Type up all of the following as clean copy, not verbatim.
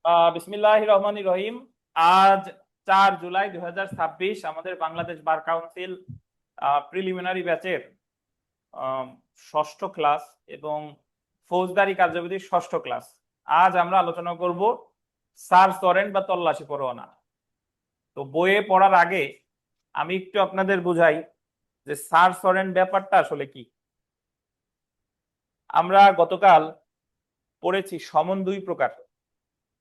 বিসমিল্লাহির রহমানির রহিম। আজ 4 জুলাই 2026 আমাদের বাংলাদেশ বার কাউন্সিল প্রিলিমিনারি ব্যাচের আহ, ষষ্ঠ ক্লাস এবং ফৌজদারি কার্যবিধির ষষ্ঠ ক্লাস। আজ আমরা আলোচনা করব সার্চ ওয়ারেন্ট বা তল্লাশি পরোয়ানা। তো বইয়ে পড়ার আগে আমি একটু আপনাদের বুঝাই যে সার্চ ওয়ারেন্ট ব্যাপারটা আসলে কি। আমরা গতকাল পড়েছি সমন দুই প্রকার,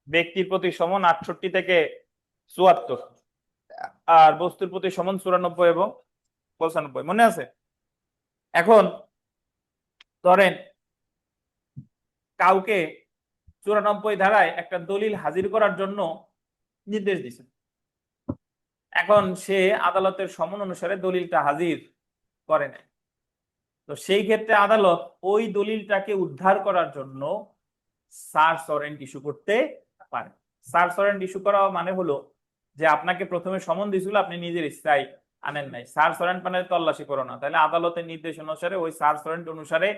ব্যক্তির প্রতি সমন 68 থেকে 74, আর বস্তুর প্রতি সমন 94 এবং 95, মনে আছে? এখন ধরেন কাউকে 94 ধারায় একটা দলিল হাজির করার জন্য নির্দেশ দিছে। এখন সে আদালতের সমন অনুসারে দলিলটা হাজির করে নাই। তো সেই ক্ষেত্রে আদালত ওই দলিলটাকে উদ্ধার করার জন্য সার্চ ওয়ারেন্ট ইস্যু করতে পারে। সার্চ ওয়ারেন্ট ইস্যু করা মানে হলো যে আপনাকে প্রথমে সমন দিয়েছিল, আপনি নিজের ইচ্ছায় আনেন নাই। সার্চ ওয়ারেন্ট মানে তল্লাশি করো না, তাহলে আদালতের নির্দেশ অনুসারে ওই সার্চ ওয়ারেন্ট অনুসারে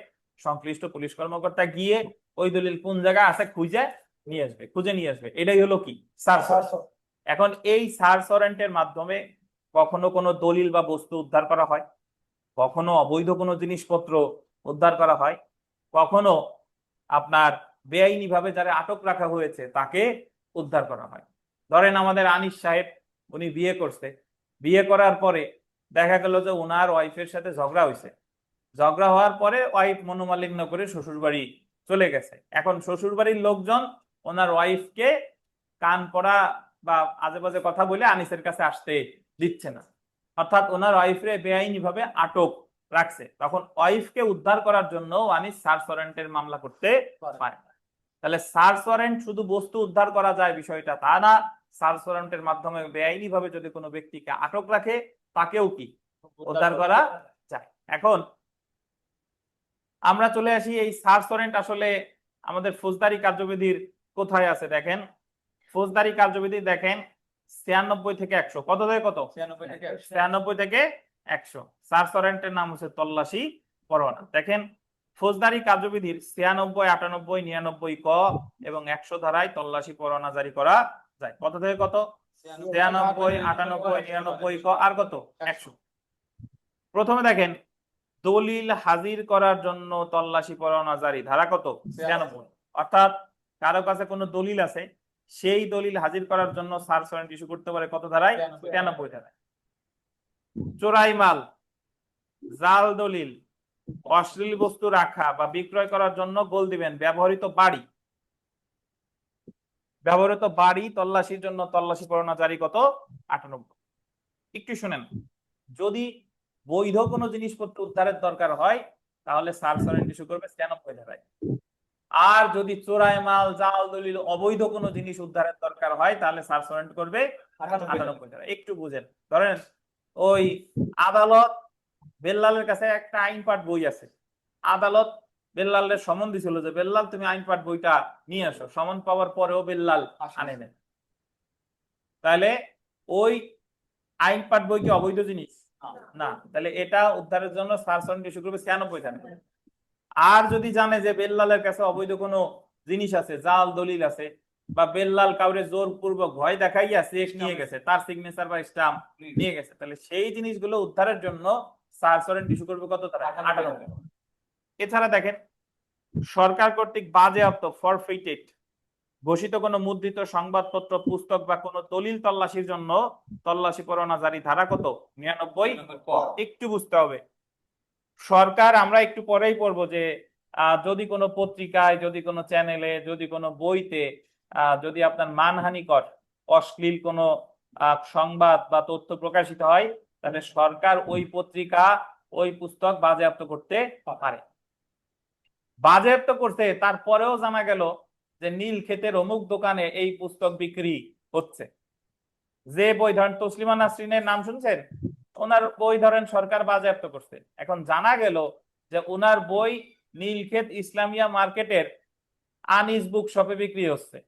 সংশ্লিষ্ট পুলিশ কর্মকর্তা গিয়ে ওই দলিল কোন জায়গায় আছে খুঁজে নিয়ে আসবে। এটাই হলো কি সার্চ ওয়ারেন্ট। এখন এই সার্চ ওয়ারেন্টের মাধ্যমে কখনো কোনো দলিল বা বস্তু উদ্ধার করা হয়, কখনো অবৈধ কোনো জিনিসপত্র উদ্ধার করা হয়, কখনো আপনার বেআইনি ভাবে যারা আটক রাখা হয়েছে তাকে উদ্ধার করা হয়। ধরেন আমাদের আনিস সাহেব, উনি বিয়ে করছে, বিয়ে করার পরে দেখা গেল যে ওনার ওয়াইফের সাথে ঝগড়া হয়েছে। ঝগড়া হওয়ার পরে ওয়াইফ মনোমালিন্য করে শ্বশুর বাড়ি চলে গেছে। এখন শ্বশুর বাড়ির লোকজন ওনার ওয়াইফকে কান পড়া বা আজে বাজে কথা বলে আনিসের কাছে আসতে দিচ্ছে না, অর্থাৎ ওনার ওয়াইফরে বেআইনি ভাবে আটক রাখছে। তখন ওয়াইফকে উদ্ধার করার জন্য আনিস সার্চ ওয়ারেন্টের মামলা করতে পারে। তাহলে সার্চ ওয়ারেন্ট শুধু বস্তু উদ্ধার করা যায় বিষয়টা তা না, সার্চ ওয়ারেন্টের মাধ্যমে বেআইনি ভাবে যদি কোনো ব্যক্তিকে আটক রাখে তাকেও কি উদ্ধার করা যায়। এখন আমরা চলে আসি এই সার্চ ওয়ারেন্ট আসলে আমাদের ফৌজদারি কার্যবিধির কোথায় আছে। দেখেন ফৌজদারি কার্যবিধি দেখেন 96 থেকে 100, কত থেকে কত? 96 থেকে 100। সার্চ ওয়ারেন্টের নাম হচ্ছে তল্লাশি পরোয়ানা। দেখেন ফৌজদারি কার্যবিধির 96, 98, 99 ক এবং 100 ধারায় তল্লাশি পরোয়ানা জারি করা যায়। কত থেকে কত? 96, 98, 99 ক আর কত? 100। প্রথমে দেখেন দলিল হাজির করার জন্য তল্লাশি পরোয়ানা জারি, ধারা কত? 96। অর্থাৎ কারো কাছে কোনো দলিল আছে, সেই দলিল হাজির করার জন্য সার্চ ওয়ারেন্ট ইস্যু করতে পারে কত ধারায়? 93 ধারায়। চোরাই মাল, জাল দলিল, অশ্লীল বস্তু রাখা বা বিক্রয় করার জন্য গোল দিবেন, ব্যবহৃত বাড়ি তল্লাশির জন্য তল্লাশি পরোয়ানা জারি কত? 98। একটু শুনেন, যদি বৈধ কোনো জিনিসপত্র উদ্ধারের দরকার হয় তাহলে সার্চ ওয়ারেন্ট ইস্যু করবে 96 ধারায়। আর যদি চোরাই মাল, জাল দলিল, অবৈধ কোনো জিনিস উদ্ধারের দরকার হয় তাহলে সার্চ ওয়ারেন্ট করবে 98 ধারায়। একটু বুঝেন, ধরেন ওই আদালত বেল্লালের কাছে একটা আইন পাঠ বই আছে, আদালত বেল্লালের সমন দিছিল যে বেল্লাল তুমি আইন পাঠ বইটা নিয়ে আসো। সমন পাওয়ার পরেও বেল্লাল আনে নেন, তাহলে ওই আইন পাঠ বই কি অবৈধ জিনিস? না, তাহলে এটা উদ্ধারের জন্য সার্চ ওয়ারেন্ট ইস্যু করবে 96 ধারায়। আর যদি জানে যে বেল্লালের কাছে অবৈধ কোনো জিনিস আছে, জাল দলিল আছে, বা বেল্লাল কাউরে জোরপূর্বক ভয় দেখাইয়া চেক নিয়ে গেছে, তার সিগনেচার বা স্টাম্প নিয়ে গেছে, তাহলে সেই জিনিসগুলো উদ্ধারের জন্য সার্চ ওয়ারেন্ট ইস্যু করবে কত ধারা? 98। এছাড়া দেখেন সরকার কর্তৃক বাজেয়াপ্ত ফরফিটেড ঘোষিত কোনো মুদ্রিত সংবাদপত্র, পুস্তক বা কোনো দলিল তল্লাশির জন্য তল্লাশি পরোয়ানা জারি, ধারা কত? 99। একটু বুঝতে হবে, সরকার আমরা একটু পরেই পড়বো যে যদি কোনো পত্রিকায়, যদি কোনো চ্যানেলে, যদি কোনো বইতে যদি আপনার মানহানিকর অশ্লীল কোনো সংবাদ বা তথ্য প্রকাশিত হয় তাহলে সরকার ওই পত্রিকা, ওই পুস্তক বাজেয়াপ্ত করতে পারে। বাজেয়াপ্ত করতে তারপরেও জানা গেল যে নীলক্ষেতের অমুক দোকানে এই পুস্তক বিক্রি হচ্ছে, যে বই, ধরেন তসলিমা নাসরিনের নাম শুনছেন, ওনার বই ধরেন সরকার বাজেয়াপ্ত করছে। এখন জানা গেল যে ওনার বই নীলক্ষেত ইসলামিয়া মার্কেটের আনিস বুক শপে বিক্রি হচ্ছে,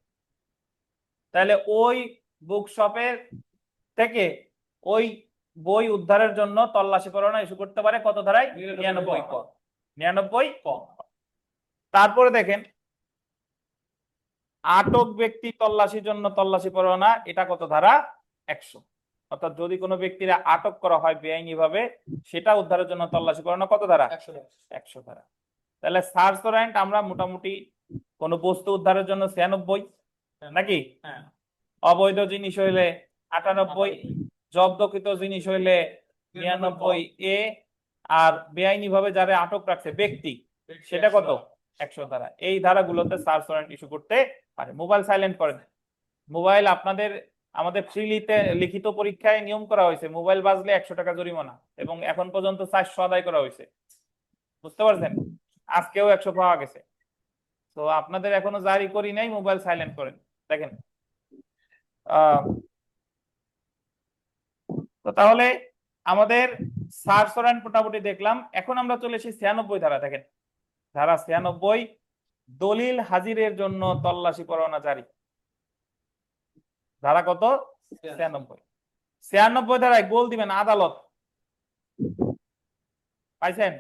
তাহলে ওই বুক শপের থেকে ওই বই উদ্ধারের জন্য তল্লাশি পরোয়ানা ইস্যু করতে পারে কত ধারায়? 99 ক। 99 ক। তারপরে দেখেন আটক ব্যক্তি তল্লাশির জন্য তল্লাশি পরোয়ানা, এটা কত ধারা? 100। অর্থাৎ যদি কোনো ব্যক্তিরা আটক করা হয় বেআইনি ভাবে, সেটা উদ্ধারের জন্য তল্লাশি পরোয়ানা কত ধারা? 100 ধারা। তাহলে সার্চ ওয়ারেন্ট আমরা মোটামুটি কোন বস্তু উদ্ধারের জন্য 96, নাকি? অবৈধ জিনিস হইলে 98, জব্দকৃত জিনিস হইলে 99A, আর বেআইনি ভাবে যারা আটক রাখছে ব্যক্তি, সেটা কত? 100 ধারা। এই ধারাগুলোতে সার্চ ওয়ারেন্ট ইস্যু করতে পারে। মোবাইল সাইলেন্ট করেন। মোবাইল আমাদের ফ্রিলিতে লিখিত পরীক্ষায় নিয়ম করা হয়েছে, মোবাইল বাজলে 100 টাকা জরিমানা, এবং এখন পর্যন্ত 400 আদায় করা হয়েছে। বুঝতে পারছেন? আজকেও 100 পাওয়া গেছে। তো আপনাদের এখনো জারি করি নাই, মোবাইল সাইলেন্ট করেন। দেখেন, তো তাহলে আমাদের সার্চ ওয়ারেন্ট মোটামুটি দেখলাম। এখন আমরা চলে এসেছি 96 ধারা। দেখেন, ধারা 96, দলিল হাজিরের জন্য তল্লাশি পরোয়ানা জারি। ধারা কত? 96। 96 ধারায় গোল দিবেন আদালত। পাইছেন?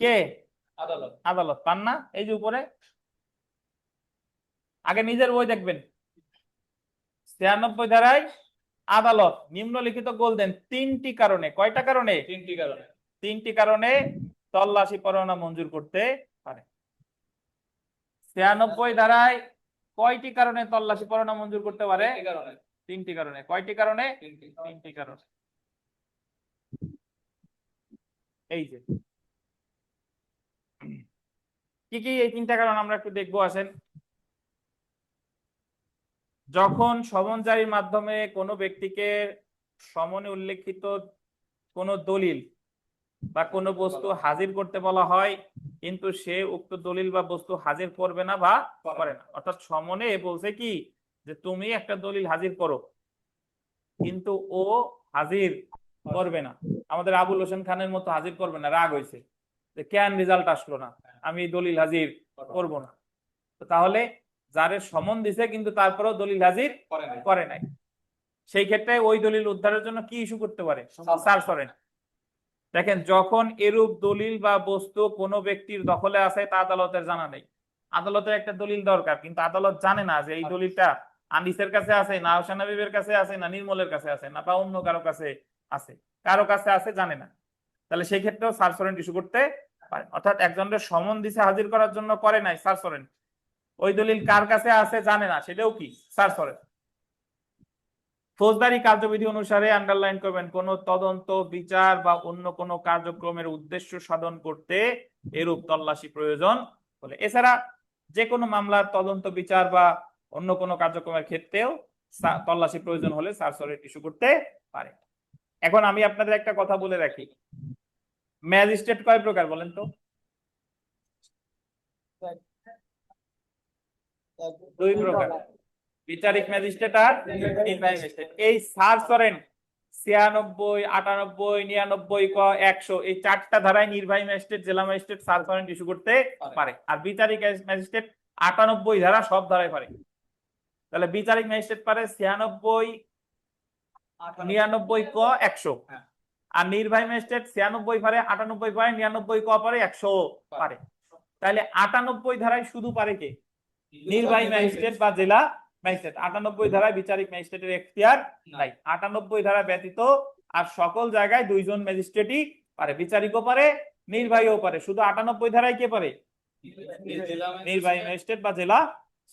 কে? আদালত। আদালত পান না? এই যে উপরে, আগে নিজের বই দেখবেন। 96 ধারায় আদালত নিম্নলিখিত গোল দেন 3টি কারণে। কয়টা কারণে? 3টি কারণে। 3টি কারণে তল্লাশি পরোয়ানা মঞ্জুর করতে পারে। 96 ধারায় কয়টি কারণে তল্লাশি পরোয়ানা মঞ্জুর করতে পারে? 3টি কারণে। কয়টি কারণে? 3টি কারণে। এই যে কি কি এই 3টা কারণ আমরা একটু দেখবো, আসেন। যখন সমন জারির মাধ্যমে কোনো ব্যক্তিকে সমনে উল্লেখিত কোনো দলিল বা কোনো বস্তু হাজির করতে বলা হয়, কিন্তু সে উক্ত দলিল বা বস্তু হাজির করবে না বা করে না। অর্থাৎ সমনে বলছে কি যে তুমি একটা দলিল হাজির করো, কিন্তু ও হাজির করবে না। আমাদের আবুল হোসেন খানের মতো হাজির করবে না, রাগ হয়েছে যে কেন রেজাল্ট আসলো না, আমি দলিল হাজির করব না। তাহলে যারে সমন দিছে কিন্তু তারপরেও দলিল হাজির করে নাই, সেই ক্ষেত্রে ওই দলিল উদ্ধারের জন্য কি ইস্যু করতে পারে? Search warrant. দেখেন, যখন এরূপ দলিল বা বস্তু কোনো ব্যক্তির দখলে আছে তা আদালতের জানা নেই। আদালতের একটা দলিল দরকার, কিন্তু আদালত জানে না যে এই দলিলটা আনিসের কাছে আছে, না হোসেন হাবিবের কাছে আছে, না নির্মলের কাছে আছে, না বা অন্য কারো কাছে আছে, কারো কাছে আছে জানে না। তাহলে সেই ক্ষেত্রেও সার্চ ওয়ারেন্ট ইস্যু করতে পারে। অর্থাৎ একজনের সমন দিছে হাজির করার জন্য, করে নাই, সার্চ ওয়ারেন্ট। ওই দলিল কার কাছে আছে জানে না, সেটাও কি? Search warrant. ফৌজদারি কার্যবিধি অনুসারে আন্ডারলাইন করবেন, কোন তদন্ত, বিচার বা অন্য কোন কার্যক্রমের উদ্দেশ্য সাধন করতে এরূপ তল্লাশি প্রয়োজন বলে। এছাড়া যে কোনো মামলার তদন্ত, বিচার বা অন্য কোনো কার্যক্রমের ক্ষেত্রেও তল্লাশি প্রয়োজন হলে সার্চ ওয়ারেন্ট ইস্যু করতে পারে। এখন আমি আপনাদের একটা কথা বলে রাখি, ম্যাজিস্ট্রেট কয় প্রকার বলেন তো? 2 প্রকার, বিচারিক ম্যাজিস্ট্রেট আর নির্বাহী ম্যাজিস্ট্রেট। এই সার্চ ওয়ারেন্ট 96, 98, 99 ক 100 এই 4টা ধারায় নির্বাহী ম্যাজিস্ট্রেট, জেলা ম্যাজিস্ট্রেট সার্চ ওয়ারেন্ট ইস্যু করতে পারে। আর বিচারিক ম্যাজিস্ট্রেট 98 ধারা সব ধারায় পারে। তাহলে বিচারিক ম্যাজিস্ট্রেট পারে 96, 99 ক 100, আর নির্বাহী ম্যাজিস্ট্রেট 96 পারে, 98 পারে, 99 ক পারে, 100 পারে। তাহলে 98 ধারায় শুধু পারে কে? নির্বাহী ম্যাজিস্ট্রেট বা জেলা ম্যাজিস্ট্রেট। 98 ধারায় বিচারিক ম্যাজিস্ট্রেটের এখতিয়ার নাই। 98 ধারা ব্যতীত আর সকল জায়গায় 2 জন ম্যাজিস্ট্রেটই পারে, বিচারিকও পারে, নির্বাহীও পারে। শুধু 98 ধারায় কে পারে? নির্বাহী ম্যাজিস্ট্রেট বা জেলা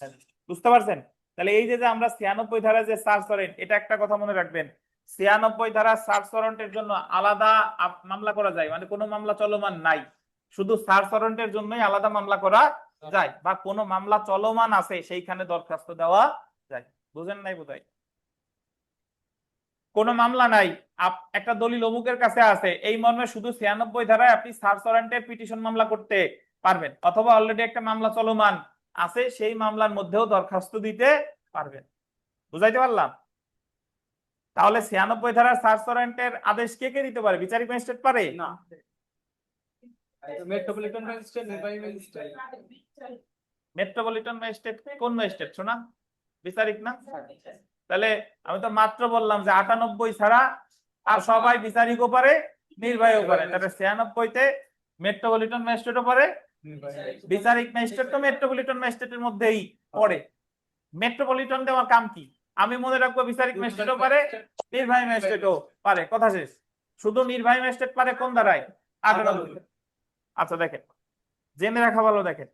ম্যাজিস্ট্রেট। বুঝতে পারছেন? তাহলে এই যে আমরা 96 ধারা যে সার্চ ওয়ারেন্ট, এটা একটা কথা মনে রাখবেন, 96 ধারা সার্চ ওয়ারেন্টের জন্য আলাদা মামলা করা যায়, মানে কোনো মামলা চলমান নাই, শুধু সার্চ ওয়ারেন্টের জন্যই আলাদা মামলা করা যায়, বা কোনো মামলা চলমান আছে সেইখানে দরখাস্ত দেওয়া যায়। বুঝেন নাই বোধহয়? কোনো মামলা নাই, একটা দলিল অমুকের কাছে আছে, এই মর্মে শুধু 96 ধারায় আপনি সার্চ ওয়ারেন্টের পিটিশন মামলা করতে পারবেন, অথবা অলরেডি একটা মামলা চলমান আছে সেই মামলার মধ্যেও দরখাস্ত দিতে পারবেন। বুঝাইতে পারলাম? তাহলে 96 ধারার সার্চ ওয়ারেন্টের আদেশ কে কে দিতে পারে? বিচারিক ম্যাজিস্ট্রেট পারে না? মেট্রোপলিটন ম্যাজিস্ট্রেট, নির্বাহী ম্যাজিস্ট্রেট। মেট্রোপলিটন ম্যাজিস্ট্রেট কোন ম্যাজিস্ট্রেট শোনা? বিচারিক না? তাহলে আমি তো মাত্র বললাম যে 98 ছাড়া আর সবাই বিচারিকও পারে, নির্বাহীও পারে। তাহলে 96 তে মেট্রোপলিটন ম্যাজিস্ট্রেটও পারে, বিচারিক ম্যাজিস্ট্রেট তো মেট্রোপলিটন ম্যাজিস্ট্রেটের মধ্যেই পড়ে। মেট্রোপলিটন দেওয়ার কাম কি? আমি মনে রাখবো বিচারিক ম্যাজিস্ট্রেটও পারে, নির্বাহী ম্যাজিস্ট্রেটও পারে, কথা শেষ। শুধু নির্বাহী ম্যাজিস্ট্রেট পারে কোন ধারায়? 98। আচ্ছা দেখেন, জেনে রাখা ভালো, দেখেন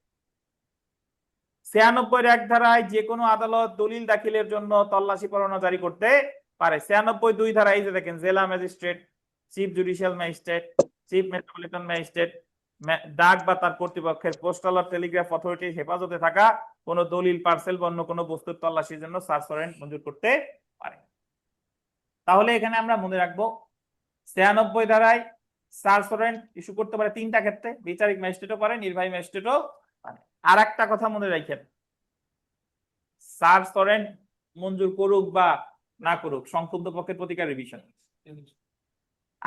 96 এক ধারায় যে কোনো আদালত দলিল দাখিলের জন্য তল্লাশি পরোয়ানা জারি করতে পারে। 96 2 ধারায় এই যে দেখেন, জেলা magistrate, chief judicial magistrate, chief metropolitan magistrate, ডাক বা তার কর্তৃপক্ষের পোস্টাল আর টেলিগ্রাফ অথরিটির হেফাজতে থাকা কোনো দলিল, পার্সেল বা অন্য কোনো বস্তুর তল্লাশির জন্য সার্চ ওয়ারেন্ট মঞ্জুর করতে পারে। তাহলে এখানে আমরা মনে রাখবো 96 ধারায় সার্চ ওয়ারেন্ট ইস্যু করতে পারে তিনটা ক্ষেত্রে, বিচারিক ম্যাজিস্ট্রেটও পারে, নির্বাহী ম্যাজিস্ট্রেটও পারে। আর একটা কথা মনে রাখেন, সার্চ ওয়ারেন্ট মঞ্জুর করুক বা না করুক, সংক্ষুব্ধ পক্ষের প্রতিকারের বিষয়।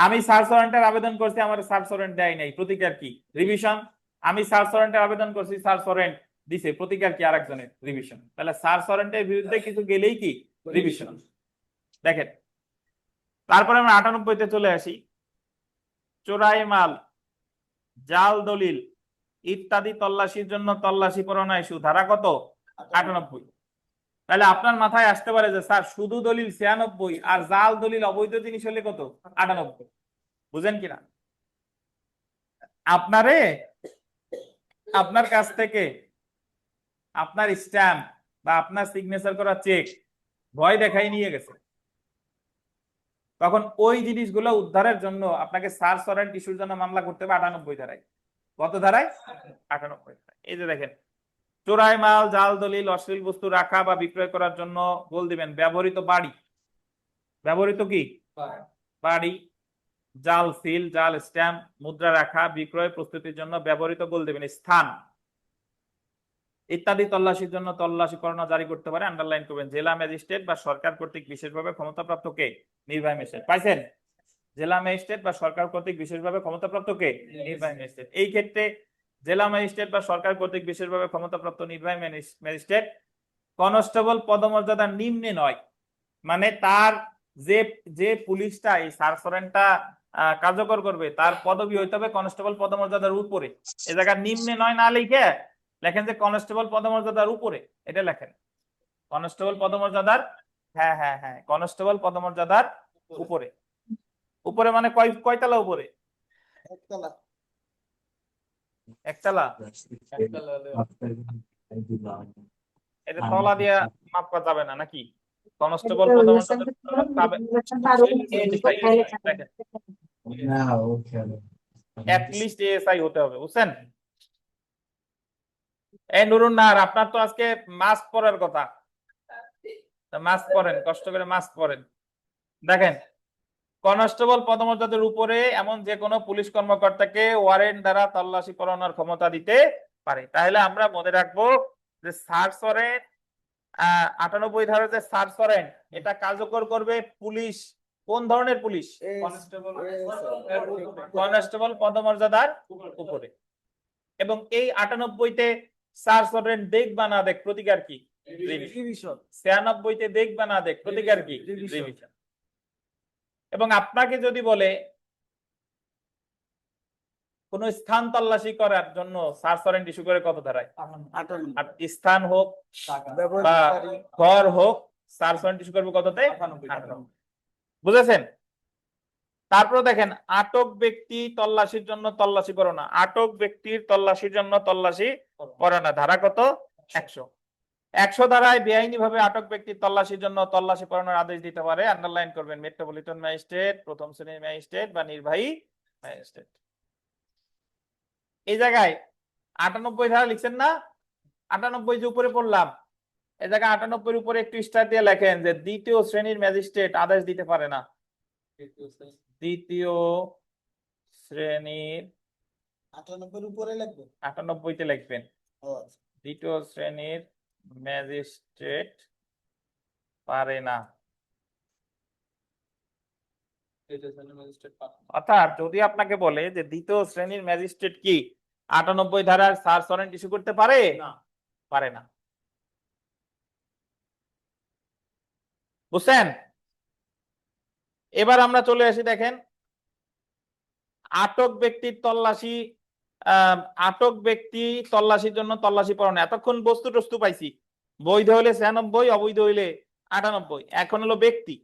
আমি সার্চ ওয়ারেন্টের আবেদন করছি, আমার সার্চ ওয়ারেন্ট দেয় নাই, প্রতিকার কি? রিভিশন। আমি সার্চ ওয়ারেন্টের আবেদন করছি, সার্চ ওয়ারেন্ট দিছে, প্রতিকার কি? আরেকজনের, রিভিশন। তাহলে সার্চ ওয়ারেন্টের বিরুদ্ধে কিছু গেলেই কি? রিভিশন। দেখেন, তারপরে আমরা 98-তে চলে আসি। চোরাই মাল, জাল দলিল ইত্যাদি তল্লাশির জন্য তল্লাশি পরোয়ানা ইস্যু, ধারা কত? 98। তাহলে আপনার মাথায় আসতে পারে যে স্যার শুধু দলিল 96 আর জাল দলিল অবৈধ জিনিস হলে কত? 98। বুঝেন কিনা? আপনার কাছ থেকে আপনার স্ট্যাম্প বা আপনার সিগনেচার করা চেক ভয় দেখাই নিয়ে গেছে, তখন ওই জিনিসগুলো উদ্ধারের জন্য আপনাকে সার্চ ওয়ারেন্ট ইস্যুর জন্য মামলা করতে হবে 98 ধারায়। কত ধারায়? 98 ধারায়। এই যে দেখেন, চোরাই মাল, জাল দলিল, অশ্লীল বস্তু রাখা বা বিক্রয় করার জন্য বল দিবেন ব্যবহৃত বাড়ি, ব্যবহৃত কি? বাড়ি, জাল সিল, জাল স্ট্যাম্প, মুদ্রা রাখা, বিক্রয় প্রস্তুতির জন্য ব্যবহৃত গোল দেবেন স্থান ইত্যাদি তল্লাশির জন্য তল্লাশি পরোয়ানা জারি করতে পারে। আন্ডারলাইন করবেন, জেলা ম্যাজিস্ট্রেট বা সরকার কর্তৃক বিশেষভাবে ক্ষমতাপ্রাপ্ত কে? নির্বাহী ম্যাজিস্ট্রেট। পাইছেন? জেলা ম্যাজিস্ট্রেট বা সরকার কর্তৃক বিশেষভাবে ক্ষমতাপ্রাপ্ত কে? নির্বাহী ম্যাজিস্ট্রেট। এই ক্ষেত্রে জেলা ম্যাজিস্ট্রেট বা সরকার কর্তৃক বিশেষভাবে ক্ষমতাপ্রাপ্ত নির্বাহী ম্যাজিস্ট্রেট কনস্টেবল পদমর্যাদার নিম্নে নয়, মানে তার যে যে পুলিশটা এই সার্চ ওয়ারেন্টটা কার্যকর করবে তার পদবি হইতে হবে কনস্টেবল পদমর্যাদার উপরে। এই জায়গায় নিম্নে নয় না লিখে লেখেন যে কনস্টেবল পদমর্যাদার উপরে, এটা লেখেন কনস্টেবল পদমর্যাদার, হ্যাঁ হ্যাঁ হ্যাঁ, কনস্টেবল পদমর্যাদার উপরে। উপরে মানে কয়তলা উপরে? একতলা। একতলা। এটা তলা দিয়ে মাপা যাবে না নাকি? কনস্টেবল পদমর্যাদা এএসআই হতে হবে, বুঝছেন? এই নুরুন নাহার, আপনার তো আজকে মাস্ক পরার কথা, মাস্ক পরেন, কষ্ট করে মাস্ক পরেন। দেখেন, কনস্টেবল পদমর্যাদার উপরে এমন যে কোনো পুলিশ কর্মকর্তাকে ওয়ারেন্ট দ্বারা তল্লাশি পরোয়ানার ক্ষমতা দিতে পারে। তাহলে আমরা মনে রাখবো যে সার্চ ওয়ারেন্ট 98 ধারার যে সার্চ ওয়ারেন্ট, এটা কার্যকর করবে পুলিশ। কোন ধরনের পুলিশ? কনস্টেবল পদমর্যাদার উপরে। এবং এই 98-তে সার্চ ওয়ারেন্ট দেখ বা না দেখ, প্রতিকার কি? রিভিশন। 96-তে দেখ বা না দেখ, প্রতিকার কি? রিভিশন। এবং আপনাকে যদি বলে কোন স্থান তল্লাশি করার জন্য সার্চ ওয়ারেন্ট ইস্যু করে কত ধারায়? স্থান হোক বা ঘর হোক, সার্চ ওয়ারেন্ট ইস্যু করবে কততে? 98। বুঝেছেন? তারপর দেখেন, আটক ব্যক্তি তল্লাশির জন্য তল্লাশি পরোয়ানা, আটক ব্যক্তির তল্লাশির জন্য তল্লাশি পরোয়ানা, ধারা কত? 100। 100 ধারায় বেআইনি ভাবে আটক ব্যক্তির তল্লাশির জন্য তল্লাশি পরোয়ানার আদেশ দিতে পারে। আন্ডারলাইন করবেন, মেট্রোপলিটন ম্যাজিস্ট্রেট, প্রথম শ্রেণীর ম্যাজিস্ট্রেট বা নির্বাহী ম্যাজিস্ট্রেট। এই জায়গায় 98 ধারা লিখছেন না? 98 যে উপরে পড়লাম, এই জায়গায় 98 এর উপরে একটু স্টার দিয়ে লেখেন যে দ্বিতীয় শ্রেণীর ম্যাজিস্ট্রেট আদেশ দিতে পারে না। দ্বিতীয় শ্রেণীর 98 উপরে লাগবে, 98-তে লিখবেন, দ্বিতীয় শ্রেণীর ম্যাজিস্ট্রেট পারে না। অর্থাৎ যদি আপনাকে বলে যে দ্বিতীয় শ্রেণীর ম্যাজিস্ট্রেট কি 98 ধারার সার্চ ওয়ারেন্ট ইস্যু করতে পারে? পারে না। বুঝছেন? এবার আমরা চলে আসি, দেখেন আটক ব্যক্তির তল্লাশি আটক ব্যক্তি তল্লাশির জন্য তল্লাশি পরোয়ানা, এতক্ষণ বস্তু টস্তু পাইছি, বৈধ হইলে 96, অবৈধ হইলে 98। এখন হলো ব্যক্তি।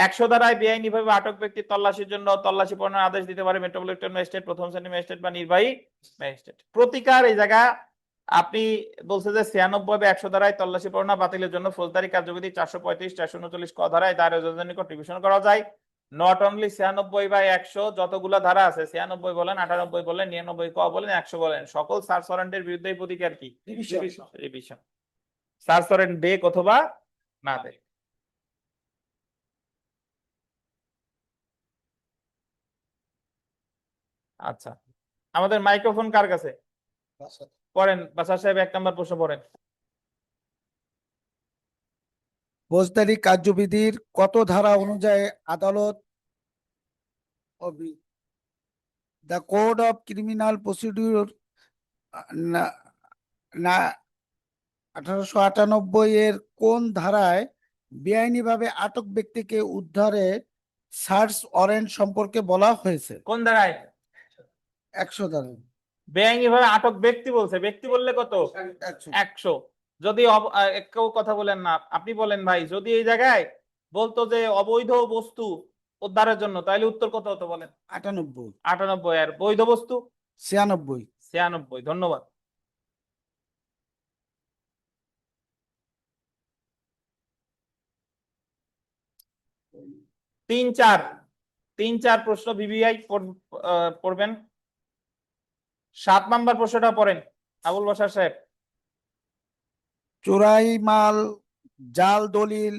100 ধারায় বেআইনিভাবে আটক ব্যক্তি তল্লাশির জন্য তল্লাশি পরোয়ানার আদেশ দিতে পারে মেট্রোপলিটন ম্যাজিস্ট্রেট, প্রথম শ্রেণী ম্যাজিস্ট্রেট বা নির্বাহী ম্যাজিস্ট্রেট। প্রতিকার এই জায়গা আপনি বলছে যে 96 বা 100 ধারায় তল্লাশি পরোয়ানা বাতিলের জন্য ফৌজদারি কার্যবিধি 435, 439 ক ধারায় দায়ের জজের নিকট রিভিশন করা যায়। নট অনলি 96 বা 100, যতগুলা ধারা আছে 96 বলেন, 98 বলেন, 99 ক বলেন, 100 বলেন, সকল সার্চ ওয়ারেন্টের বিরুদ্ধে প্রতিকার কি? রিভিশন। সার্চ ওয়ারেন্ট দেখ অথবা না দেখ। আচ্ছা, আমাদের মাইক্রোফোন কার কাছে? পড়েন বাসার সাহেব, 1 নম্বর প্রশ্ন পড়েন। ফৌজদারি কার্যবিধির কত ধারা অনুযায়ী আদালত the code of criminal procedure না 1898 এর কোন ধারায় বেআইনিভাবে আটক ব্যক্তিকে উদ্ধারে সার্চ ওয়ারেন্ট সম্পর্কে বলা হয়েছে? কোন ধারায়? 100 ধারায়। বেআইনিভাবে আটক ব্যক্তি বলছে, ব্যক্তি বললে কত? 100। 100। যদি কেউ কথা বলেন না, আপনি বলেন ভাই, যদি এই জায়গায় বলতো যে অবৈধ বস্তু উদ্ধারের জন্য, তাহলে উত্তর কত হতো বলেন? 98। 98। আর বৈধ বস্তু 96। 96। ধন্যবাদ। তিন চার প্রশ্ন ভিভিআই পড়বেন। 7 নম্বর প্রশ্নটা পড়েন আবুল বাশার সাহেব। চোরাই মাল, জাল দলিল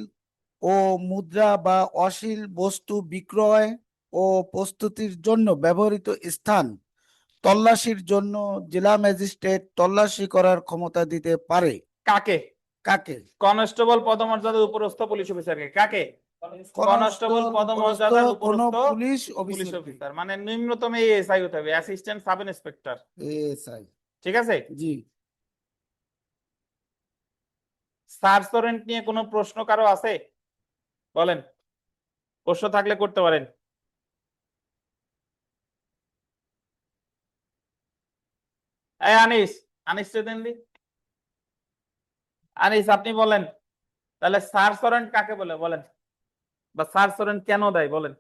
ও মুদ্রা বা অশ্লীল বস্তু বিক্রয় ও প্রস্তুতির জন্য ব্যবহৃত স্থান তল্লাশির জন্য জেলা ম্যাজিস্ট্রেট তল্লাশি করার ক্ষমতা দিতে পারে কাকে? কাকে? কনস্টেবল পদমর্যাদার উপরস্থ পুলিশ অফিসারকে। কাকে? কনস্টেবল পদমর্যাদার কোনো উপরস্থ পুলিশ পুলিশ অফিসার। অফিসার, মানে নিম্নতম এএসআই হতে হবে, অ্যাসিস্ট্যান্ট সাব ইন্সপেক্টর। এসআই। ঠিক আছে। জি। সার্চ ওয়ারেন্ট নিয়ে কোনো প্রশ্ন কারো আছে? বলেন, প্রশ্ন থাকলে করতে পারেন। এই আনিস, আনিস চৌধুরী, আনিস আপনি বলেন, তাহলে সার্চ ওয়ারেন্ট কাকে বলে বলেন, বা সার্চ ওয়ারেন্ট কেন দেয় বলেন।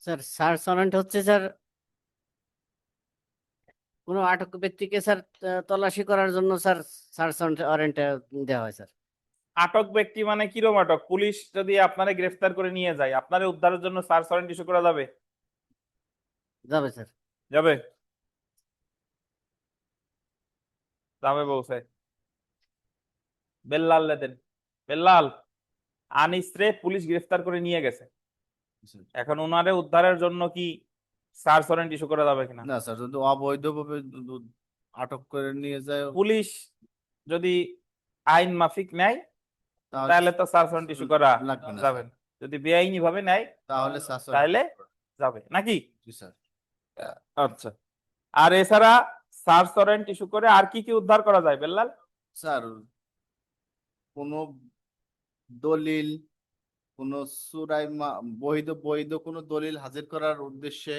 স্যার সার্চ ওয়ারেন্ট হচ্ছে স্যার কোনো আটক ব্যক্তিকে স্যার তল্লাশি করার জন্য স্যার সার্চ ওয়ারেন্ট দেওয়া হয় স্যার। আটক ব্যক্তি মানে কিরকম আটক? পুলিশ যদি আপনারে গ্রেফতার করে নিয়ে যায়, আপনারে উদ্ধারের জন্য সার্চ ওয়ারেন্ট ইস্যু করা যাবে? যাবে স্যার। যাবে? যাবে বলছে। বেল্লাল দেন। বেল্লাল, আনিস রে পুলিশ গ্রেফতার করে নিয়ে গেছে, এখন উনারে উদ্ধারের জন্য কি সার্চ ওয়ারেন্ট ইস্যু করা যাবে কিনা? না স্যার, যদি অবৈধভাবে আটক করে নিয়ে যায় পুলিশ যদি আইন মাফিক নেয় তাহলে তাহলে তো সার্চ ওয়ারেন্ট ইস্যু করা লাগবে না যাবে না। যদি বেআইনি ভাবে নেয় তাহলে তাহলে যাবে নাকি? জি স্যার। আচ্ছা, আর এছাড়া সার্চ ওয়ারেন্ট ইস্যু করে আর কি কি উদ্ধার করা যায় বেল্লাল? স্যার কোন দলিল, কোন বৈধ বৈধ কোনো দলিল হাজির করার উদ্দেশ্যে,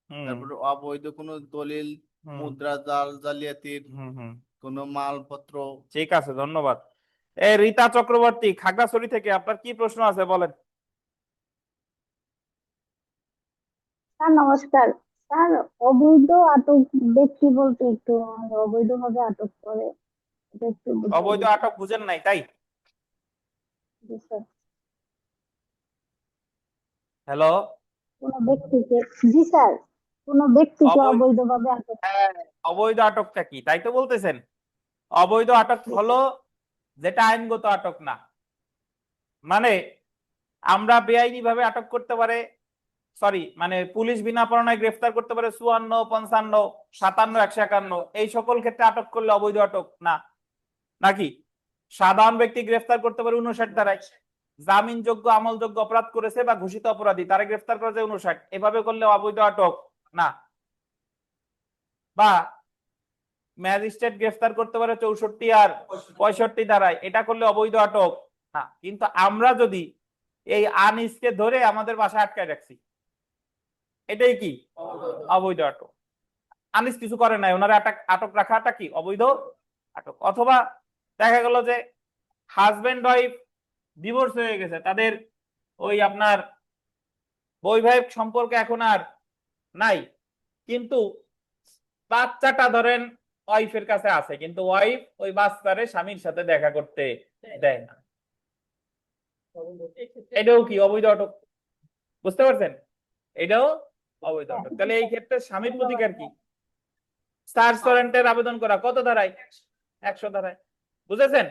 হুম তারপরে অবৈধ কোনো দলিল, হুম মুদ্রা জালিয়াতির হুম হুম কোনো মালপত্র। ঠিক আছে, ধন্যবাদ। এই রীতা চক্রবর্তী খাগড়াছড়ি থেকে, আপনার কি প্রশ্ন আছে বলেন। স্যার নমস্কার। স্যার অবৈধ আটক ব্যক্তি বলতে একটু অবৈধভাবে আটক করে এটা একটু বুঝিয়ে অবৈধ দিতেন। আটক বুঝেন নাই তাই? জি স্যার। হ্যালো, কোনো ব্যক্তিকে, জি স্যার, কোনো ব্যক্তিকে অবৈধ, অবৈধভাবে আটক। হ্যাঁ, অবৈধ আটকটা কি তাই তো বলতেছেন? অবৈধ আটক হলো যেটা আইনগত আটক না, মানে আমরা বেআইনি ভাবে আটক করতে পারে, সরি মানে পুলিশ বিনা পরোয়ানায় গ্রেফতার করতে পারে 54, 55, 57, 151, এই সকল ক্ষেত্রে আটক করলে অবৈধ আটক না নাকি? সাধারণ ব্যক্তি গ্রেফতার করতে পারে 59 ধারায়, জামিনযোগ্য আমলযোগ্য অপরাধ করেছে বা ঘোষিত অপরাধী তারা গ্রেফতার করা যায় 59, এভাবে করলে অবৈধ আটক না। বা ম্যাজিস্ট্রেট গ্রেফতার করতে পারে 64 আর 65 ধারায়, এটা করলে অবৈধ আটক না। কিন্তু আমরা যদি এই আনিসকে ধরে আমাদের বাসায় আটকায় রাখছি, এটাই কি অবৈধ আটক। আনিস কিছু করে নাই, ওনারা আটক রাখাটা কি অবৈধ আটক। অথবা দেখা গেল যে হাজবেন্ড ওয়াইফ ডিভোর্স হয়ে গেছে, তাদের ওই আপনার বৈবাহিক সম্পর্ক এখন আর নাই, কিন্তু বাচ্চাটা ধরেন ওয়াইফের কাছে আছে, কিন্তু ওয়াইফ ওই বাচ্চারে স্বামীর সাথে দেখা করতে দেয় না, এটাও কি অবৈধ আটক। বুঝতে পারছেন, এটাও অবৈধ আটক। তাহলে এই ক্ষেত্রে স্বামীর প্রতিকার কি? সার্চ ওয়ারেন্টের আবেদন করা কত ধারায়? 100 ধারায়। বুঝেছেন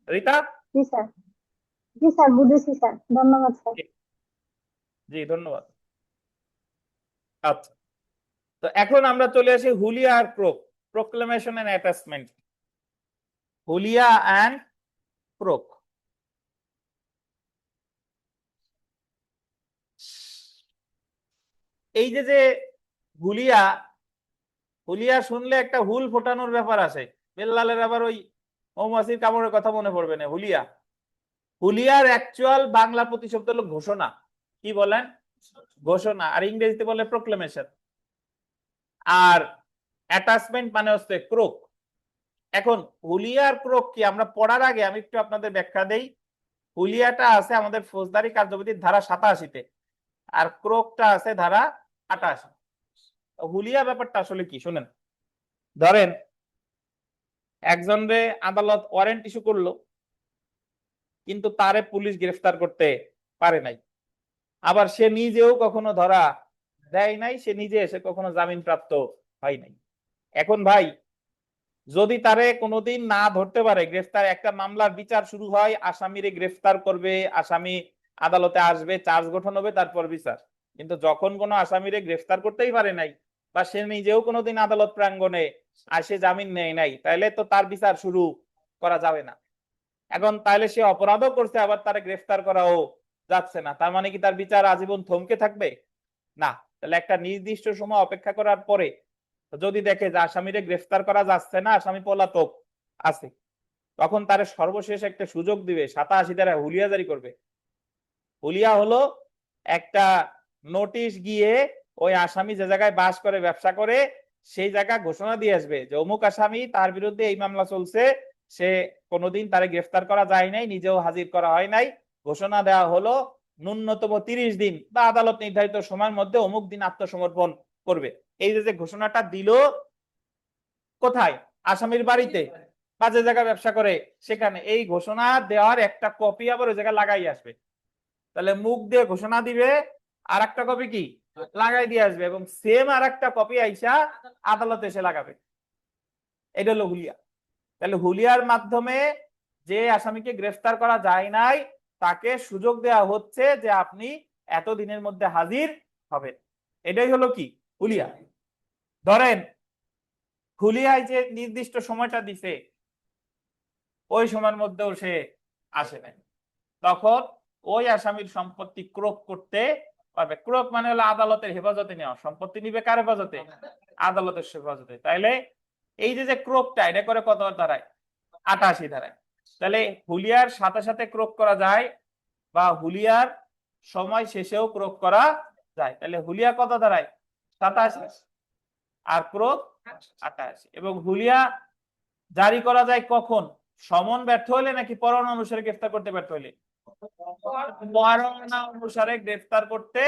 রিতা? জি স্যার, জি স্যার, বুঝেছি স্যার, ধন্যবাদ স্যার। জি ধন্যবাদ। আচ্ছা, তো এখন আমরা চলে আসি হুলিয়া আর ক্রোক, প্রোক্লেমেশন এন্ড অ্যাটাচমেন্ট। হুলিয়া এন্ড ক্রোক। এই যে হুলিয়া, হুলিয়া শুনলে একটা হুল ফোটানোর ব্যাপার আছে, বেল্লালের আবার ওই মৌমাছির কামড়ের কথা মনে পড়বে না। হুলিয়া, হুলিয়ার অ্যাকচুয়াল বাংলা প্রতিশব্দ হলো ঘোষণা। কি বলেন? ঘোষণা। আর ইংরেজিতে বলে প্রোক্লেমেশন। আর অ্যাটাচমেন্ট মানে হচ্ছে ক্রোক। এখন হুলিয়ার ক্রোক কি আমরা পড়ার আগে আমি একটু আপনাদের ব্যাখ্যা দেই। হুলিয়াটা আছে আমাদের ফৌজদারি কার্যবিধির ধারা 87, আর ক্রোকটা আছে ধারা 88। হুলিয়া ব্যাপারটা আসলে কি শুনেন। ধরেন একজন রে আদালত ওয়ারেন্ট ইস্যু করলো, কিন্তু তারে পুলিশ গ্রেফতার করতে পারে নাই, আবার সে নিজেও কখনো ধরা দেয় নাই, সে নিজে এসে কখনো জামিন প্রাপ্ত হয় নাই। এখন ভাই যদি তারে কোনোদিন না ধরতে পারে, গ্রেফতার, একটা মামলার বিচার শুরু হয়, আসামিরে গ্রেফতার করবে, আসামি আদালতে আসবে, চার্জ গঠন হবে, তারপর বিচার। কিন্তু যখন কোনো আসামিরে গ্রেফতার করতেই পারে নাই, বা সে নিজেও কোনোদিন আদালত প্রাঙ্গণে আসে জামিন নেয় নাই, তাহলে তো তার বিচার শুরু করা যাবে না। এখন তাহলে সে অপরাধও করছে, আবার তারে গ্রেফতার করাও যাচ্ছে না, তার মানে কি তার বিচার আজীবন থমকে থাকবে? না। তাহলে একটা নির্দিষ্ট সময় অপেক্ষা করার পরে যদি দেখে যে আসামিরে গ্রেফতার করা যাচ্ছে না, আসামি পলাতক আছে, তখন তার সর্বশেষ একটা সুযোগ দিবে, 87 ধারায় হুলিয়া জারি করবে। হুলিয়া হলো একটা নোটিশ গিয়ে ওই আসামি যে জায়গায় বাস করে, ব্যবসা করে, সেই জায়গা ঘোষণা দিয়ে আসবে যে অমুক আসামি, তার বিরুদ্ধে এই মামলা চলছে, সে কোনোদিন তারে গ্রেফতার করা যায় নাই, নিজেও হাজির করা হয় নাই, ঘোষণা দেওয়া হলো ন্যূনতম 30 দিন বা আদালত নির্ধারিত সময়ের মধ্যে অমুক দিন আত্মসমর্পণ করবে। এই যে ঘোষণাটা দিল কোথায়? আসামির বাড়িতে বা যে জায়গায় ব্যবসা করে সেখানে, এই ঘোষণা দেওয়ার একটা কপি আবার ওই জায়গায় লাগাই আসবে। তাহলে মুখ দিয়ে ঘোষণা দিবে, আর একটা কপি কি লাগাই দিয়ে আসবে, এবং সেম আর একটা কপি আইসা আদালতে এসে লাগাবে। এটা হলো হুলিয়া। তাহলে হুলিয়ার মাধ্যমে যে আসামিকে গ্রেফতার করা যায় নাই, তাকে সুযোগ দেওয়া হচ্ছে যে আপনি এত দিনের মধ্যে হাজির হবেন। এটাই হলো কি হুলিয়া। ধরেন হুলিয়ায় যে নির্দিষ্ট সময়টা দিছে, ওই সময়ের মধ্যেও সে আসে নাই, তখন ওই আসামির সম্পত্তি ক্রোক করতে পারবে। ক্রোক মানে হলো আদালতের হেফাজতে নেওয়া, সম্পত্তি নিবে কার হেফাজতে? আদালতের হেফাজতে। তাইলে এই যে ক্রোকটা, এটা করে কত ধারায়? 88 ধারায়। তাহলে হুলিয়ার সাথে সাথে ক্রোক করা যায়, বা হুলিয়ার সময় শেষেও ক্রোক করা যায়। তাহলে হুলিয়া কত ধারায়? 87, আর ক্রোক 88। এবং হুলিয়া জারি করা যায় কখন? সমন ব্যর্থ হলে নাকি পরোয়ানা অনুসারে গ্রেফতার করতে ব্যর্থ হলে? পরোয়ানা অনুসারে গ্রেফতার করতে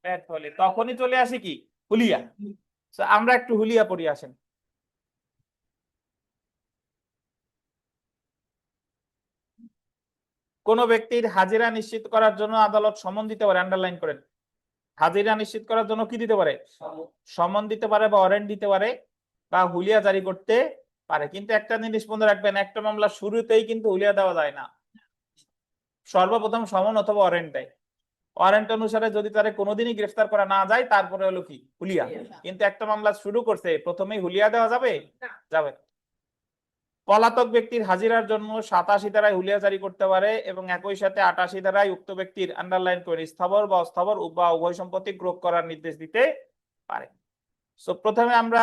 ব্যর্থ হলে তখনই চলে আসে কি হুলিয়া। আমরা একটু হুলিয়া পড়ি আসেন। কোন ব্যক্তির হাজিরা নিশ্চিত করার জন্য আদালত সমন দিতে পারে, আন্ডারলাইন করেন। হাজিরা নিশ্চিত করার জন্য কি দিতে পারে? সমন দিতে পারে, বা ওয়ারেন্ট দিতে পারে, বা হুলিয়া জারি করতে পারে। কিন্তু একটা জিনিস মনে রাখবেন, একটা মামলা শুরুতেই কিন্তু হুলিয়া দেওয়া যায় না, সর্বপ্রথম সমন অথবা ওয়ারেন্ট দেয়। ওয়ারেন্ট অনুসারে যদি তারে কোনোদিনই গ্রেফতার করা না যায়, তারপরে হলো কি হুলিয়া। কিন্তু একটা মামলা শুরু করছে, প্রথমেই হুলিয়া দেওয়া যাবে? যাবে না। পলাতক ব্যক্তির হাজিরার জন্য 87 ধারায় হুলিয়া জারি করতে পারে, এবং একই সাথে 88 ধারায় উক্ত ব্যক্তির, আন্ডারলাইন করে, স্থাবর বা অস্থাবর বা উভয় সম্পত্তি ক্রোক করার নির্দেশ দিতে পারে। সো প্রথমে আমরা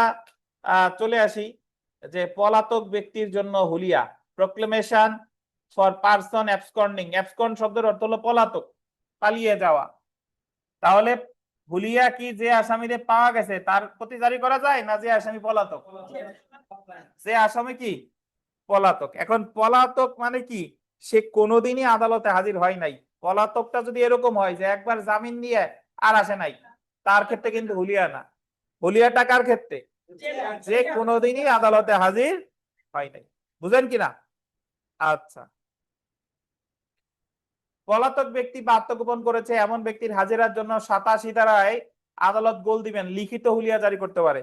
চলে আসি যে পলাতক ব্যক্তির জন্য হুলিয়া, proclamation for person absconding. Abscond শব্দের অর্থ হলো পলাতক। পালিয়ে যাওয়া। তাহলে হুলিয়া কি যে আসামিরে পাওয়া গেছে তার প্রতি জারি করা যায়, না যে আসামি পলাতক? যে আসামি কি পলাতক। এখন পলাতক মানে কি, সে কোনোদিনই আদালতে হাজির হয় নাই। পলাতকটা যদি এরকম হয় যে একবার জামিন নিয়ে আর আসে নাই, তার ক্ষেত্রে কিন্তু হুলিয়া না। হুলিয়াটা কার ক্ষেত্রে? যে কোনোদিনই আদালতে হাজির হয় নাই। বুঝেন কিনা? আচ্ছা, পলাতক ব্যক্তি বা আত্মগোপন করেছে এমন ব্যক্তির হাজিরার জন্য 87 ধারায় আদালত গোল দিবেন, লিখিত হুলিয়া জারি করতে পারে।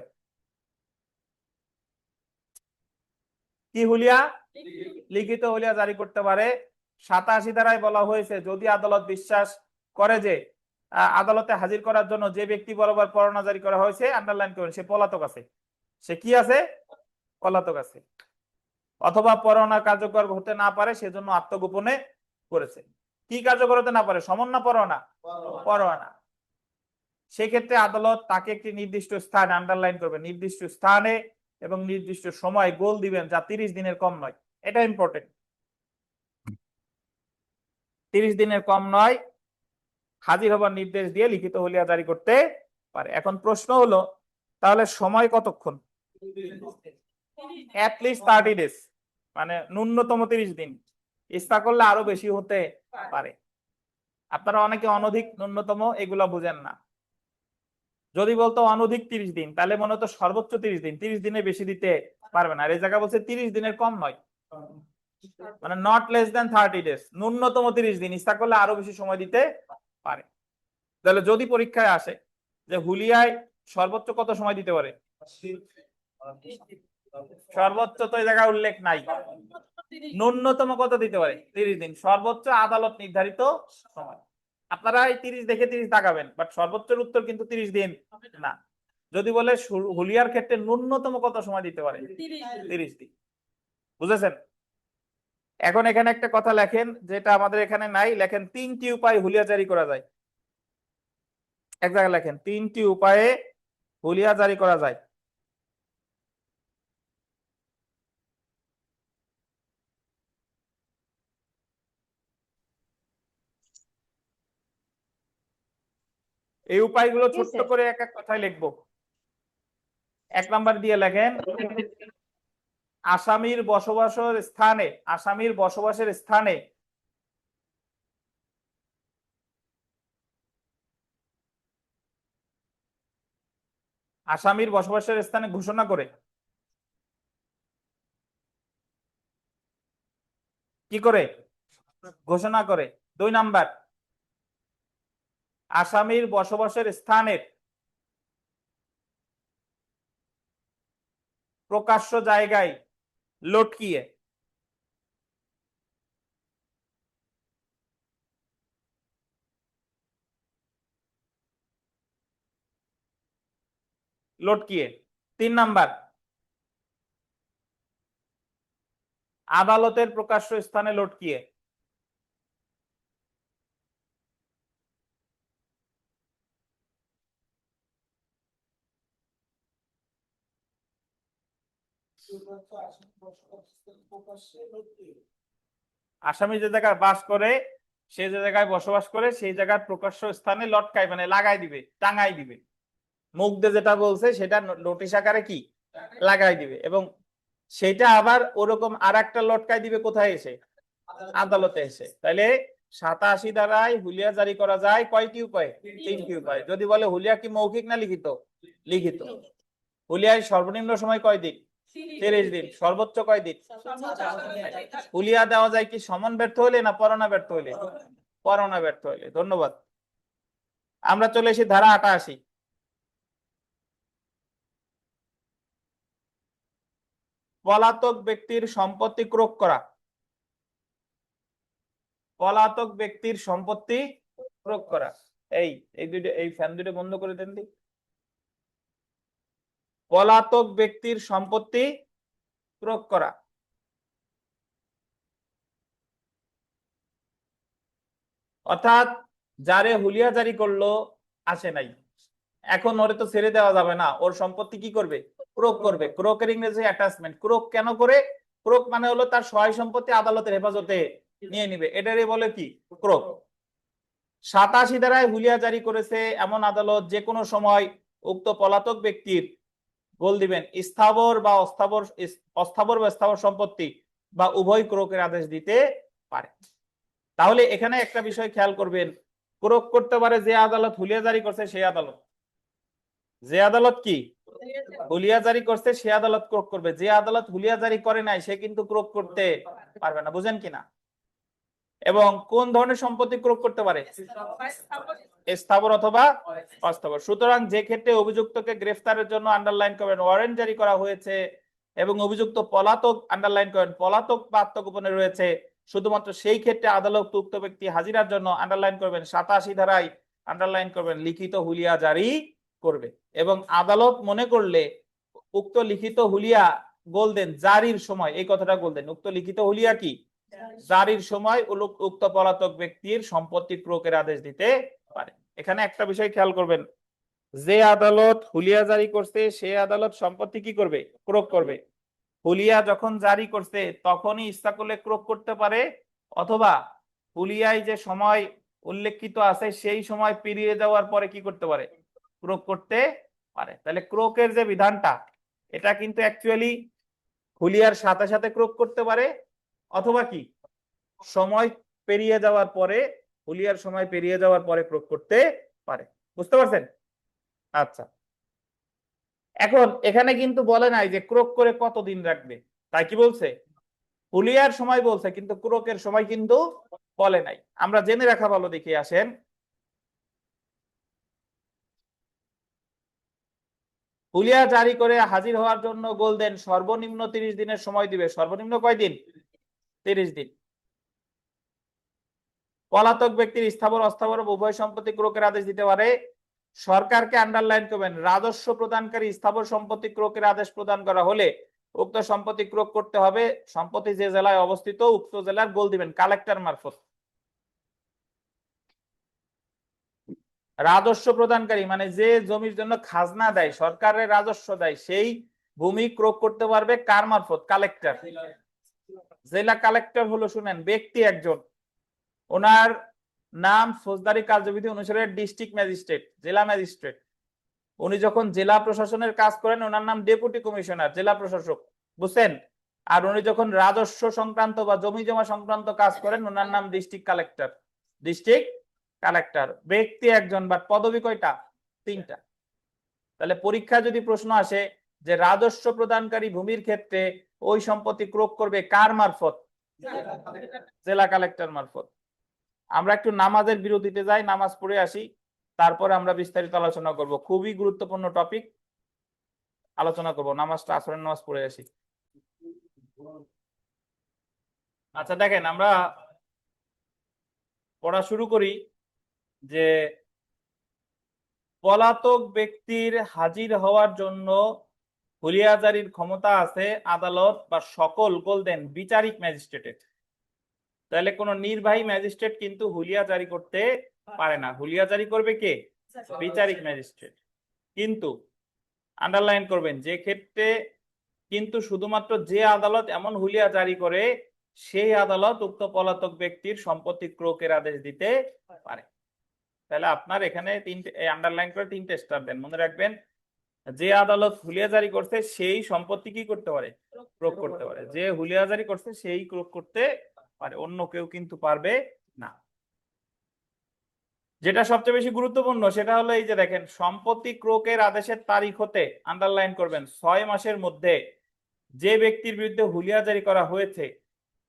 কি হুলিয়া? লিখিত হুলিয়া জারি করতে পারে। 87 ধারায় বলা হয়েছে যদি আদালত বিশ্বাস করে যে আদালতে হাজির করার জন্য যে ব্যক্তি বরাবর পরোয়ানা জারি করা হয়েছে, আন্ডারলাইন করেন, সে পলাতক আছে। সে কি আছে? পলাতক আছে। অথবা পরোয়ানা কার্যকর হতে না পারে সেজন্য আত্মগোপনে করেছে। কি কার্যকর হতে না পারে? সমন না পরোয়ানা? পরোয়ানা। সেক্ষেত্রে আদালত তাকে একটি নির্দিষ্ট স্থানে, আন্ডারলাইন করবে, নির্দিষ্ট স্থানে এবং নির্দিষ্ট সময় গোল দিবেন, যা 30 দিনের কম নয়। এটা ইম্পর্টেন্ট। 30 দিনের কম নয়, হাজির হবার নির্দেশ দিয়ে লিখিত হুলিয়া জারি করতে পারে। এখন প্রশ্ন হলো, তাহলে সময় কতক্ষণ? অ্যাটলিস্ট 30 ডেজ, মানে ন্যূনতম 30 দিন। ইচ্ছা করলে আরো বেশি হতে পারে। আপনারা অনেকে অনধিক ন্যূনতম এগুলা বুঝেন না। যদি বলতো অনধিক 30 দিন, তাহলে মনে হতো সর্বোচ্চ 30 দিন, 30 দিনে বেশি দিতে পারবে না। আর এই জায়গা বলছে 30 দিনের কম নয়, মানে নট লেস দেন 30 ডেজ, ন্যূনতম 30 দিন। ইচ্ছা করলে আরো বেশি সময় দিতে পারে। তাহলে যদি পরীক্ষায় আসে যে হুলিয়ায় সর্বোচ্চ কত সময় দিতে পারে, সর্বোচ্চ তো এই জায়গায় উল্লেখ নাই। ন্যূনতম কত দিতে পারে? 30 দিন। সর্বোচ্চ আদালত নির্ধারিত সময়। আপনারা এই 30 দেখে 30 দাগাবেন, বাট সর্বোচ্চের উত্তর কিন্তু 30 দিন না। যদি বলে হুলিয়ার ক্ষেত্রে ন্যূনতম কত সময় দিতে পারে, 30 দিন। বুঝেছেন? এখন এখানে একটা কথা লেখেন, যেটা আমাদের এখানে নাই। লেখেন 3টি উপায়ে হুলিয়া জারি করা যায়। এক জায়গায় লেখেন 3টি উপায়ে হুলিয়া জারি করা যায়। এই উপায়গুলো ছোট্ট করে এক এক কথায় লিখবো। 1 নাম্বার দিয়ে লেখেন, আসামির বসবাসের স্থানে, আসামির বসবাসের স্থানে আসামির বসবাসের স্থানে ঘোষণা করে। কি করে? ঘোষণা করে। 2 নাম্বার, আসামির বসবাসের স্থানের প্রকাশ্য জায়গায় লটকিয়ে। লটকিয়ে। 3 নাম্বার, আদালতের প্রকাশ্য স্থানে লটকিয়ে। আসামি যে জায়গায় বাস করে, সে যে জায়গায় বসবাস করে, সেই জায়গার প্রকাশ্য স্থানে লটকায়, মানে লাগাই দিবে, টাঙাই দিবে। মুখ দিয়ে যেটা বলছে সেটা নোটিশ আকারে কি লাগাই দিবে, এবং সেটা আবার ওরকম আর একটা লটকাই দিবে কোথায় এসে? আদালতে এসে। তাইলে 87 ধারায় হুলিয়া জারি করা যায় কয়টি উপায়ে? 3টি উপায়। যদি বলে হুলিয়া কি মৌখিক না লিখিত? লিখিত। হুলিয়ায় সর্বনিম্ন সময় কয় দিন? 30 দিন। সর্বোচ্চ কয় দিন? হুলিয়া দেওয়া যায় কি সমন ব্যর্থ হইলে না পরোয়ানা ব্যর্থ হইলে? পরোয়ানা ব্যর্থ হইলে। ধন্যবাদ। আমরা চলে এসেছি ধারা 88। পলাতক ব্যক্তির সম্পত্তি ক্রোক করা। পলাতক ব্যক্তির সম্পত্তি ক্রোক করা। এই দুটো, এই ফ্যান দুটো বন্ধ করে দেন দি। পলাতক ব্যক্তির সম্পত্তি ক্রোক করা, অর্থাৎ যারে হুলিয়া জারি করলো আসে নাই, এখন ওরে তো ছেড়ে দেওয়া যাবে না, ওর সম্পত্তি কি করবে? ক্রোক করবে। ক্রোকের ইংরেজি অ্যাটাচমেন্ট। ক্রোক কেন করে? ক্রোক মানে হলো তার সহায় সম্পত্তি আদালতের হেফাজতে নিয়ে নিবে, এটারই বলে কি? ক্রোক। 87 ধারায় হুলিয়া জারি করেছে এমন আদালত যে কোনো সময় উক্ত পলাতক ব্যক্তির গোল দিবেন স্থাবর বা অস্থাবর বা স্থাবর সম্পত্তি বা উভয় ক্রোকের আদেশ দিতে পারে। তাহলে এখানে একটা বিষয় খেয়াল করবেন, ক্রোক করতে পারে যে আদালত হুলিয়া জারি করছে সেই আদালত। যে আদালত কি হুলিয়া জারি করছে সে আদালত ক্রোক করবে, যে আদালত হুলিয়া জারি করে নাই সে কিন্তু ক্রোক করতে পারবে না। বুঝেন কিনা? এবং কোন ধরনের সম্পত্তি ক্রোক করতে পারে? স্থাবর অথবা অস্থাবর। সুতরাং যে ক্ষেত্রে অভিযুক্তকে গ্রেফতারের জন্য আন্ডারলাইন করবেন ওয়ারেন্ট জারি করা হয়েছে এবং অভিযুক্ত পলাতক আন্ডারলাইন করেন পলাতক বা আত্মগোপনে রয়েছে, শুধুমাত্র সেই ক্ষেত্রে আদালত উক্ত ব্যক্তি হাজিরার জন্য আন্ডারলাইন করবেন 87 ধারায় আন্ডারলাইন করবেন লিখিত হুলিয়া জারি করবে। এবং আদালত মনে করলে উক্ত লিখিত হুলিয়া গোল দেন জারির সময়, এই কথাটা গোল দেন, উক্ত লিখিত হুলিয়া কি জারির সময় উক্ত পলাতক ব্যক্তির সম্পত্তি ক্রোকের আদেশ দিতে পারে। এখানে একটা বিষয় খেয়াল করবেন, যে আদালত হুলিয়া জারি করছে সে আদালত সম্পত্তি কি করবে? ক্রোক করবে। হুলিয়া যখন জারি করছে তখনই ইচ্ছা করলে ক্রোক করতে পারে, অথবা হুলিয়ায় যে সময় উল্লেখিত আছে সেই সময় পেরিয়ে যাওয়ার পরে কি করতে পারে? ক্রোক করতে পারে। তাহলে ক্রোকের যে বিধানটা এটা কিন্তু অ্যাকচুয়ালি হুলিয়ার সাথে সাথে ক্রোক করতে পারে, অথবা কি সময় পেরিয়ে যাওয়ার পরে, হুলিয়ার সময় পেরিয়ে যাওয়ার পরে ক্রোক করতে পারে। বুঝতে পারছেন? আচ্ছা, এখন এখানে কিন্তু বলে নাই যে ক্রোক করে কতদিন রাখবে, তাই কি বলছে? হুলিয়ার সময় বলছে কিন্তু ক্রোকের সময় কিন্তু বলে নাই। আমরা জেনে রাখা ভালো, দেখে আসেন। হুলিয়া জারি করে হাজির হওয়ার জন্য গোল দেন সর্বনিম্ন 30 দিনের সময় দিবে। সর্বনিম্ন কয় দিন? 30 দিন। পলাতক ব্যক্তির স্থাবর অস্থাবর উভয় সম্পত্তি ক্রোকের আদেশ দিতে পারে। সরকারকে আন্ডারলাইন করবেন, রাজস্ব প্রদানকারী স্থাবর সম্পত্তি ক্রোকের আদেশ প্রদান করা হলে উক্ত সম্পত্তি ক্রোক করতে হবে সম্পত্তি যে জেলায় অবস্থিত উক্ত জেলার গোল দিবেন কালেক্টর মারফত। রাজস্ব প্রদানকারী মানে যে জমির জন্য খাজনা দেয়, সরকারের রাজস্ব দেয়, সেই ভূমি ক্রোক করতে পারবে কার মারফত? কালেক্টর। জেলা কালেক্টর হলো, শুনেন, ব্যক্তি একজন, ওনার নাম ফৌজদারি কার্যবিধি অনুসারে ডিস্ট্রিক্ট ম্যাজিস্ট্রেট, জেলা ম্যাজিস্ট্রেট। উনি যখন জেলা প্রশাসনের কাজ করেন ওনার নাম ডেপুটি কমিশনার, জেলা প্রশাসক। বুঝছেন? আর উনি যখন রাজস্ব সংক্রান্ত বা জমি জমা সংক্রান্ত কাজ করেন ওনার নাম ডিস্ট্রিক্ট কালেক্টর। ডিস্ট্রিক্ট কালেক্টর ব্যক্তি একজন, বাট পদবি কয়টা? 3টা। তাহলে পরীক্ষা যদি প্রশ্ন আসে যে রাজস্ব প্রদানকারী ভূমির ক্ষেত্রে ওই সম্পত্তি ক্রোক করবে কার মারফত? জেলা কালেক্টর মারফত। আমরা একটু নামাজের বিরতিতে যাই, নামাজ পড়ে আসি, তারপরে আমরা বিস্তারিত আলোচনা করব। খুবই গুরুত্বপূর্ণ টপিক আলোচনা করব। নামাজটা আসরের নামাজ পড়ে আসি। আচ্ছা দেখেন, আমরা পড়া শুরু করি যে পলাতক ব্যক্তির হাজির হওয়ার জন্য হুলিয়া জারির ক্ষমতা আছে আদালত বা সকল গোল দেন বিচারিক ম্যাজিস্ট্রেটের। তাহলে কোন নির্বাহী ম্যাজিস্ট্রেট কিন্তু হুলিয়া জারি করতে পারে না। হুলিয়া জারি করবে কে? বিচারিক ম্যাজিস্ট্রেট। কিন্তু আন্ডারলাইন করবেন, যে ক্ষেত্রে কিন্তু শুধুমাত্র যে আদালত এমন হুলিয়া জারি করে সেই আদালত উক্ত পলাতক ব্যক্তির সম্পত্তি ক্রোকের আদেশ দিতে পারে। তাহলে আপনার এখানে 3টে আন্ডারলাইন করে 3টে স্টার দেন, মনে রাখবেন। যে আদালত হুলিয়া জারি করছে সেই সম্পত্তি কি করতে পারে? ক্রোক করতে পারে। যে হুলিয়া জারি করছে সেই ক্রোক করতে পারে, অন্য কেউ কিন্তু পারবে না। যেটা সবচেয়ে বেশি গুরুত্বপূর্ণ সেটা হলো এই যে দেখেন, সম্পত্তি ক্রোকের আদেশের তারিখ হতে আন্ডারলাইন করবেন 6 মাসের মধ্যে যে ব্যক্তির বিরুদ্ধে হুলিয়া জারি করা হয়েছে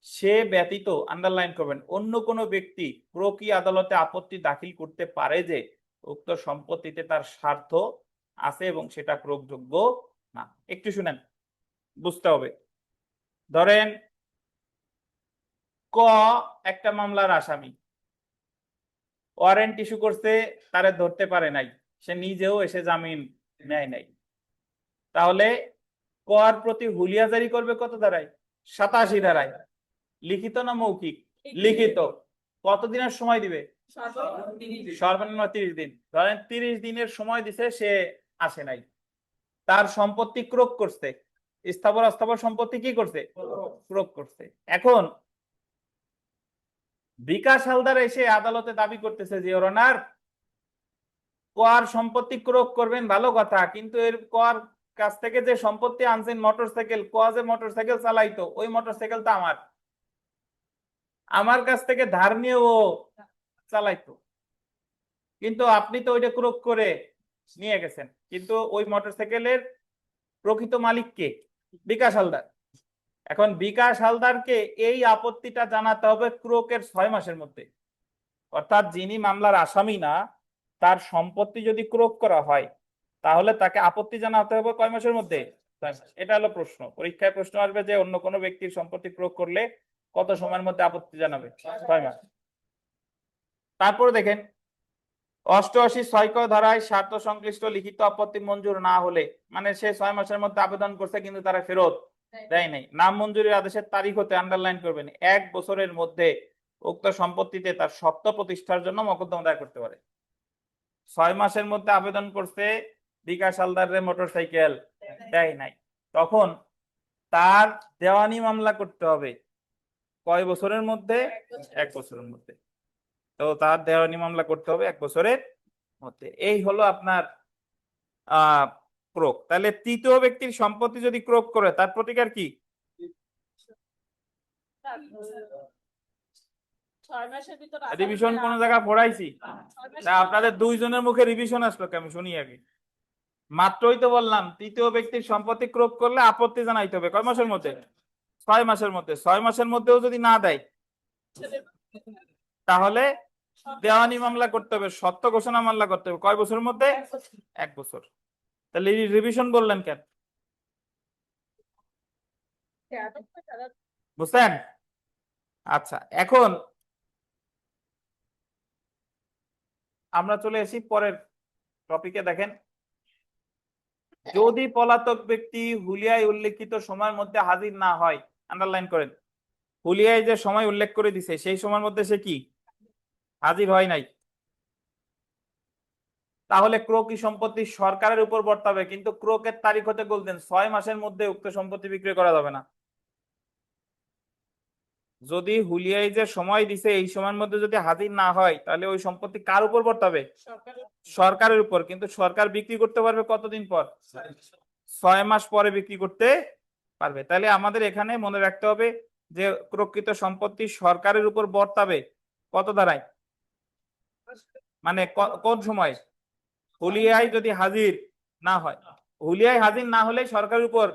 সে ব্যতীত আন্ডারলাইন করবেন অন্য কোনো ব্যক্তি ক্রোকি আদালতে আপত্তি দাখিল করতে পারে যে উক্ত সম্পত্তিতে তার স্বার্থ আছে এবং সেটা ক্রোকযোগ্য না। একটু শুনেন, বুঝতে হবে। ধরেন ক একটা মামলার আসামি, ওয়ারেন্ট ইস্যু করছে, তারে ধরতে পারে নাই, সে নিজেও এসে জামিন নেয় নাই। তাহলে কর প্রতি হুলিয়া জারি করবে কত ধারায়? 87 ধারায়। লিখিত না মৌখিক? লিখিত। কতদিনের সময় দিবে? সর্বনিম্ন 30 দিন। ধরেন 30 দিনের সময় দিছে, সে আসে নাই, তার সম্পত্তি ক্রোক করছে, স্থাবর অস্থাবর সম্পত্তি কি করছে? ক্রোক করছে। এখন বিকাশ হালদার এসে আদালতে দাবি করতেছে যে ওর অনার কোয়ার সম্পত্তি ক্রোক করবেন, ভালো কথা, কিন্তু এর কোয়ার কাছ থেকে যে সম্পত্তি আনছেন মোটরসাইকেল, কোয়া যে মোটরসাইকেল চালাইতো ওই মোটরসাইকেল তো আমার কাছ থেকে ধার নিয়ে ও চালাইতো, কিন্তু আপনি তো ওইটা ক্রোক করে নিয়ে গেছেন, কিন্তু ওই মোটরসাইকেলের প্রকৃত মালিক কে? বিকাশ হালদার। এখন বিকাশ হালদারকে এই আপত্তিটা জানাতে হবে ক্রোকের 6 মাসের মধ্যে। অর্থাৎ যিনি মামলার আসামি না, তার সম্পত্তি যদি ক্রোক করা হয় তাহলে তাকে আপত্তি জানাতে হবে কয় মাসের মধ্যে? 6 মাস। এটা হলো প্রশ্ন, পরীক্ষায় প্রশ্ন আসবে যে অন্য কোনো ব্যক্তির সম্পত্তি ক্রোক করলে কত সময়ের মধ্যে আপত্তি জানাবে? 6 মাস। তারপরে দেখেন 88(6) ধারায় স্বার্থ সংশ্লিষ্ট লিখিত আপত্তি মঞ্জুর না হলে, মানে সে 6 মাসের মধ্যে আবেদন করছে কিন্তু তারা ফেরত দেয় নাই, নাম মঞ্জুরির আদেশের তারিখ হতে আন্ডারলাইন করবেন 1 বছরের মধ্যে উক্ত সম্পত্তিতে তার সত্ত্ব প্রতিষ্ঠার জন্য মোকদ্দমা দায়ের করতে পারে। 6 মাসের মধ্যে আবেদন করছে, বিকাশ হালদারের মোটরসাইকেল দেয় নাই, তখন তার দেওয়ানি মামলা করতে হবে কয় বছরের মধ্যে? 1 বছরের মধ্যে। তো তার দেওয়ানি মামলা করতে হবে 1 বছরের মধ্যে। এই হলো আপনার ক্রোক। তাহলে তৃতীয় ব্যক্তির সম্পত্তি যদি ক্রোক করে তার প্রতিকার কি? 6 মাসের ভিতর রিভিশন কোন জায়গায় পড়াইছি? তা আপনাদের দুইজনের মুখে রিভিশন আসলো কি? আমি শুনি আগে। মাত্রই তো বললাম তৃতীয় ব্যক্তির সম্পত্তি ক্রোক করলে আপত্তি জানাইতে হবে কয় মাসের মধ্যে? 6 মাসের মধ্যে। 6 মাসের মধ্যেও যদি না দেয় তাহলে দেওয়ানি মামলা করতে হবে, সত্য ঘোষণা মামলা করতে হবে কয় বছরের মধ্যে? 1 বছর। তাহলে রিভিশন বললেন কেন? বুঝছেন? আচ্ছা, এখন আমরা চলে আসি পরের টপিকে। দেখেন, যদি পলাতক ব্যক্তি হুলিয়ায় উল্লেখিত সময়ের মধ্যে হাজির না হয়, আন্ডারলাইন করেন, হুলিয়ায় যে সময় উল্লেখ করে দিছে সেই সময়ের মধ্যে সে কি হাজির হয় নাই, তাহলে ক্রোকি সম্পত্তি সরকারের উপর বর্তাবে, কিন্তু ক্রোকের তারিখ হতে বলতেন 6 মাসের মধ্যে উক্ত সম্পত্তি বিক্রি করা যাবে না। যদি হুলিয়ায় যে সময় দিছে এই সময়ের মধ্যে যদি হাজির না হয় তাহলে ওই সম্পত্তি কার উপর বর্তাবে? সরকারের উপর, কিন্তু সরকার বিক্রি করতে পারবে কতদিন পর? 6 মাস পরে বিক্রি করতে পারবে। তাহলে আমাদের এখানে মনে রাখতে হবে যে প্রকৃত সম্পত্তি সরকারের উপর বর্তাবে কত ধারায়, মানে কোন সময়? হুলিয়ায় যদি হাজির না হয়, হুলিয়ায় হাজির না হলে সরকারের উপর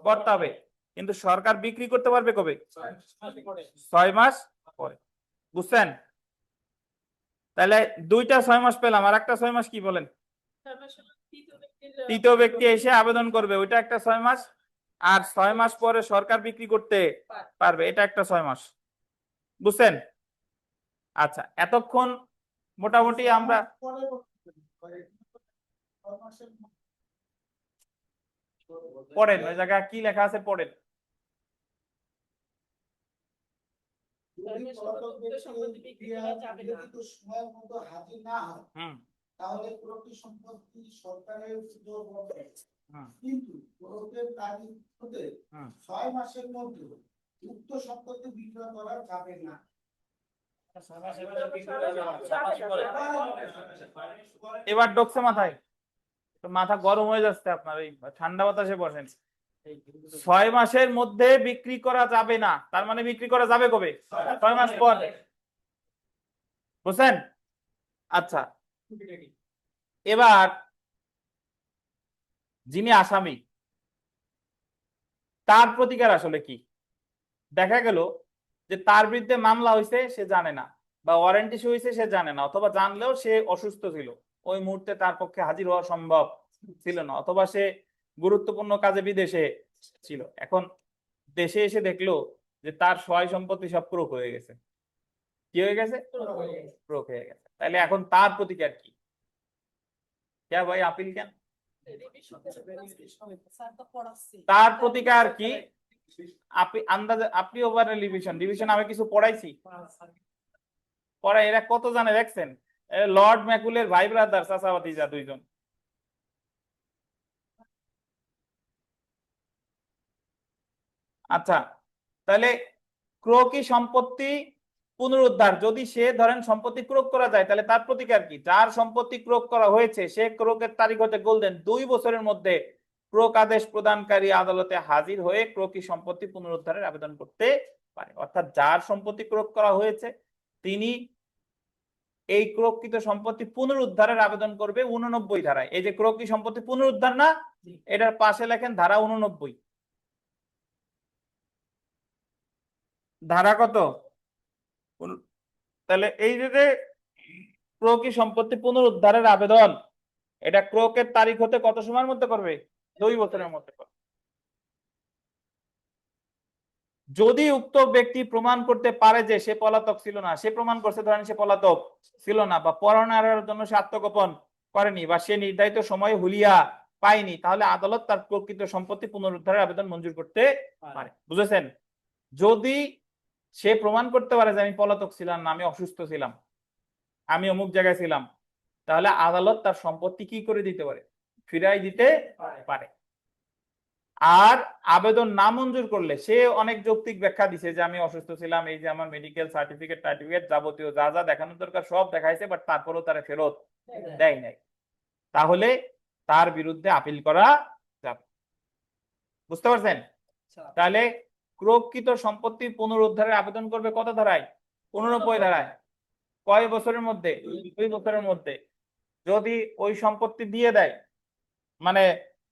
বর্তাবে, কিন্তু সরকার বিক্রি করতে পারবে কবে? 6 মাস পরে। বুঝছেন? তাহলে দুইটা 6 মাস পেলাম, আর একটা 6 মাস কি বলেন? তৃতীয় ব্যক্তি এসে আবেদন করবে, ওইটা একটা 6 মাস, আর 6 মাস পরে সরকার বিক্রি করতে পারবে, এটা একটা 6 মাস। বুঝছেন? আচ্ছা, এতক্ষণ মোটামুটি আমরা পড়েন, ওই জায়গায় কি লেখা আছে পড়েন। যদি পলাতক ব্যক্তি উল্লেখিত সময়ের মতো হাজির না হয় তাহলে প্রকৃত সম্পত্তি সরকারের উপর বর্তাবে, কিন্তু ক্রোকের তারিখ হতে 6 মাসের মধ্যে উক্ত সম্পত্তি বিক্রয় করা যাবে না। এবার ঢুকছে মাথায়, তো মাথা গরম হয়ে যাচ্ছে আপনার, এই ঠান্ডা বাতাসে বসেন। 6 মাসের মধ্যে বিক্রি করা যাবে না, তার মানে বিক্রি করা যাবে কবে? 6 মাস পর। বুঝছেন? আচ্ছা, এবার যিনি আসামি তার প্রতিকার আসলে কি? দেখা গেল যে তার বিরুদ্ধে মামলা হয়েছে সে জানে না, বা ওয়ারেন্ট ইস্যু হয়েছে সে জানে না, অথবা জানলেও সে অসুস্থ ছিল, ওই মুহূর্তে তার পক্ষে হাজির হওয়া সম্ভব ছিল না, অথবা সে গুরুত্বপূর্ণ কাজে বিদেশে ছিল। এখন দেশে এসে দেখলো যে তার সয় সম্পত্তি সব ক্রোক হয়ে গেছে। কি হয়ে গেছে? ক্রোক হয়ে গেছে। তাহলে এখন তার প্রতিকার কি? কে ভাই আপিল কেন? তার প্রতিকার কি? আপনি আন্দাজে, আপনি ওভার ডিভিশন আমি কিছু পড়াইছি, পড়াই, এরা কত জানে দেখছেন? লর্ড ম্যাকুলের ভাই ব্রাদার, চাচা ভাতিজা দুইজন। আচ্ছা, তাহলে ক্রোকি সম্পত্তি পুনরুদ্ধার, যদি সে ধরেন সম্পত্তি ক্রোক করা যায় তাহলে তার প্রতিকার কি? যার সম্পত্তি ক্রোক করা হয়েছে সে ক্রোকের তারিখ হতে গোল্ডেন 2 বছরের মধ্যে ক্রোক আদেশ প্রদানকারী আদালতে হাজির হয়ে ক্রোকি সম্পত্তি পুনরুদ্ধারের আবেদন করতে পারে। অর্থাৎ যার সম্পত্তি ক্রোক করা হয়েছে তিনি এই ক্রোককৃত সম্পত্তি পুনরুদ্ধারের আবেদন করবে 89 ধারায়। এই যে ক্রোকি সম্পত্তি পুনরুদ্ধার না, এটার পাশে লেখেন ধারা 89। ধারা কত? তাহলে এই যে ক্রোকি সম্পত্তি পুনরুদ্ধারের আবেদন, এটা ক্রোকের তারিখ হতে কত সময়ের মধ্যে করবে? 2 বছরের মধ্যে করবে। যদি উক্ত ব্যক্তি প্রমাণ করতে পারে যে সে পলাতক ছিল না, সে প্রমাণ করছে ধরেন সে পলাতক ছিল না, বা পরোয়ানার জন্য সে আত্মগোপন করেনি, বা সে নির্ধারিত সময়ে হুলিয়া পায়নি, তাহলে আদালত তার প্রকৃত সম্পত্তি পুনরুদ্ধারের আবেদন মঞ্জুর করতে পারে। বুঝেছেন? যদি সে প্রমাণ করতে পারে যে আমি পলাতক ছিলাম না, আমি অসুস্থ ছিলাম, আমি অমুক জায়গায় ছিলাম, তাহলে আদালত তার সম্পত্তি কি করে দিতে পারে? ফিরাই দিতে পারে। আর আবেদন না মঞ্জুর করলে সে অনেক যৌক্তিক ব্যাখ্যা দিছে যে আমি অসুস্থ ছিলাম, এই যে আমার মেডিকেল সার্টিফিকেট যাবতীয় যা যা দেখানো দরকার সব দেখাইছে, বাট তারপরেও তারা ফেরত দেয় নাই, তাহলে তার বিরুদ্ধে আপিল করা যাবে। বুঝতে পারছেন? তাহলে ক্রোককৃত সম্পত্তি পুনরুদ্ধারের আবেদন করবে কত ধারায়? 89 ধারায়। কয় বছরের মধ্যে? 2 বছরের মধ্যে। যদি ওই সম্পত্তি দিয়ে দেয়, মানে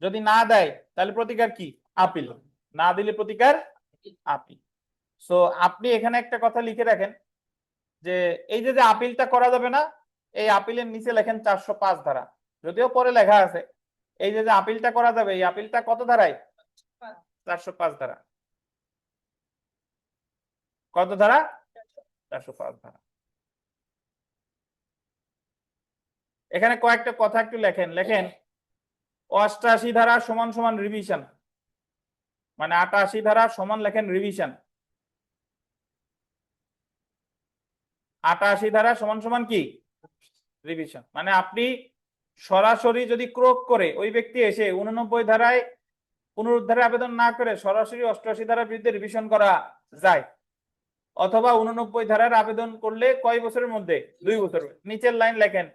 যদি না দেয় তাহলে প্রতিকার কি? আপিল। না দিলে প্রতিকার আপিল। সো আপনি এখানে একটা কথা লিখে রাখেন যে এই যে আপিলটা করা যাবে না, এই আপিলের নিচে লেখেন 405 ধারা, যদিও পরে লেখা আছে। এই যে আপিলটা করা যাবে, এই আপিলটা কত ধারায়? 405 ধারা। কত ধারা? 405 ধারা। এখানে কয়েকটা কথা একটু লেখেন। 88 ধারা সমান সমান রিভিশন, মানে 88 ধারা সমান লেখেন রিভিশন। 88 ধারা সমান সমান কি? রিভিশন। মানে আপনি সরাসরি যদি ক্রোক করে ওই ব্যক্তি এসে 89 ধারায় পুনরুদ্ধারের আবেদন না করে সরাসরি 88 ধারার বিরুদ্ধে রিভিশন করা যায়, অথবা 89 ধারার আবেদন করলে কয় বছরের মধ্যে? 2 বছর। নিচের লাইন লেখেন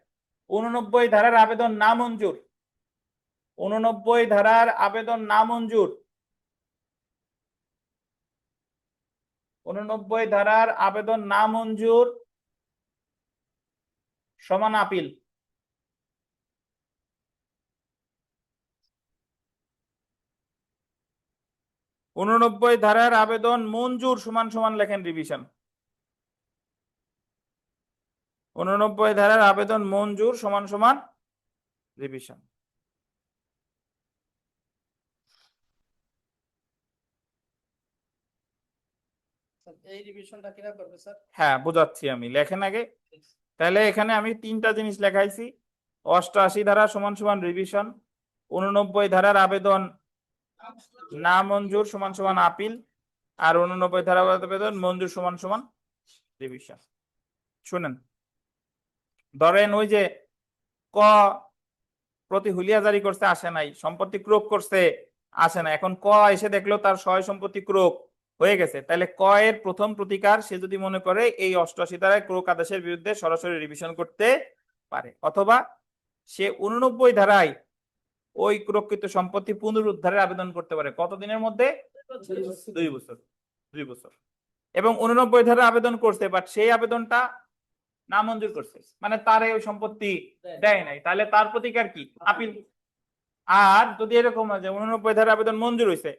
89 ধারার আবেদন না মঞ্জুর। 89 ধারার আবেদন না মঞ্জুর। 89 ধারার আবেদন না মঞ্জুর সমান আপিল। 89 ধারার আবেদন মঞ্জুর সমান সমান লেখেন রিভিশন। 89 ধারার আবেদন মঞ্জুর সমান সমান রিভিশন। এই রিভিশনটা কিভাবে করবে স্যার? হ্যাঁ, বোঝাচ্ছি আমি, লেখেন আগে। তাহলে এখানে আমি 3টা জিনিস লেখাইছি। 88 ধারা সমান সমান রিভিশন, 89 ধারার আবেদন না মঞ্জুর সমান সমান আপিল, আর 89 ধারার আবেদন মঞ্জুর সমান সমান রিভিশন। শুনেন, ধরেন ওই যে ক প্রতি হুলিয়া জারি করতে আসে নাই, সম্পত্তি ক্রোক করতে আসে না, এখন ক এসে দেখলো তার সয় সম্পত্তি ক্রোক হয়ে গেছে, তাহলে ক এর প্রথম প্রতিকার সে যদি মনে করে এই 88 ধারায় ক্রোক আদেশের বিরুদ্ধে সরাসরি রিভিশন করতে পারে, অথবা সে 89 ধারায় ওই ক্রোককৃত সম্পত্তি পুনরুদ্ধারের আবেদন করতে পারে। কতদিনের মধ্যে? 2 বছর। 2 বছর। এবং 89 ধারা আবেদন করছে, বাট সেই আবেদনটা না মঞ্জুর করছে, মানে তার ওই সম্পত্তি দেয় নাই, তাহলে তার প্রতিকার কি? আপিল। আর যদি এরকম হয় যে 89 ধারা আবেদন মঞ্জুর হয়েছে,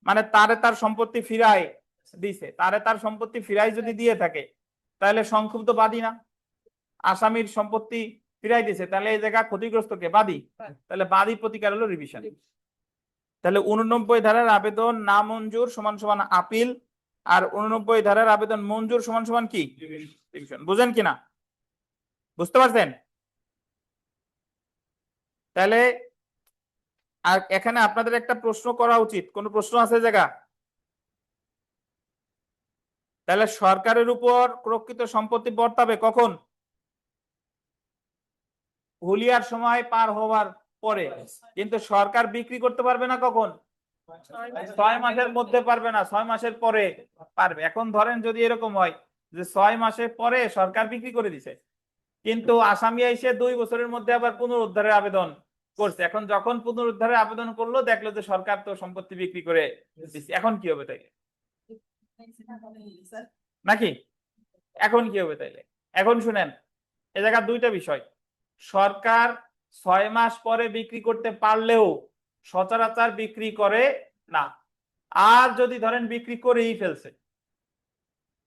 মানে তার সম্পত্তি ফিরায় দিছে, তার সম্পত্তি ফিরাই যদি দিয়ে থাকে তাহলে সংক্ষুব্ধ বাদী না, আসামির সম্পত্তি ফিরাই দিছে, তাহলে এই জায়গা ক্ষতিগ্রস্ত কে? বাদী। তাহলে বাদী প্রতিকার হলো রিভিশন। তাহলে 89 ধারার আবেদন না মঞ্জুর সমান সমান আপিল, আর 89 ধারার আবেদন মঞ্জুর সমান সমান কি? রিভিশন। বুঝেন কিনা? বুঝতে পারছেন? তাহলে আর এখানে আপনাদের একটা প্রশ্ন করা উচিত। কোন প্রশ্ন আছে জায়গা? তাহলে সরকারের উপর প্রকৃত সম্পত্তি বর্তাবে কখন? হুলিয়ার সময় পার হওয়ার পরে। কিন্তু সরকার বিক্রি করতে পারবে না কখন? 6 মাসের মধ্যে পারবে না, 6 মাসের পরে পারবে। এখন ধরেন যদি এরকম হয় যে 6 মাসের পরে সরকার বিক্রি করে দিছে, কিন্তু আসামি এসে 2 বছরের মধ্যে আবার পুনরুদ্ধারের আবেদন করছে। এখন যখন পুনরুদ্ধারের আবেদন করলো, দেখলো যে সরকার তো সম্পত্তি বিক্রি করে দিচ্ছে, এখন কি হবে তাইলে? নাকি এখন কি হবে তাইলে? এখন শুনেন, এ জায়গা দুইটা বিষয়। সরকার 6 মাস পরে বিক্রি করতে পারলেও সচরাচর বিক্রি করে না। আর যদি ধরেন বিক্রি করেই ফেলছে,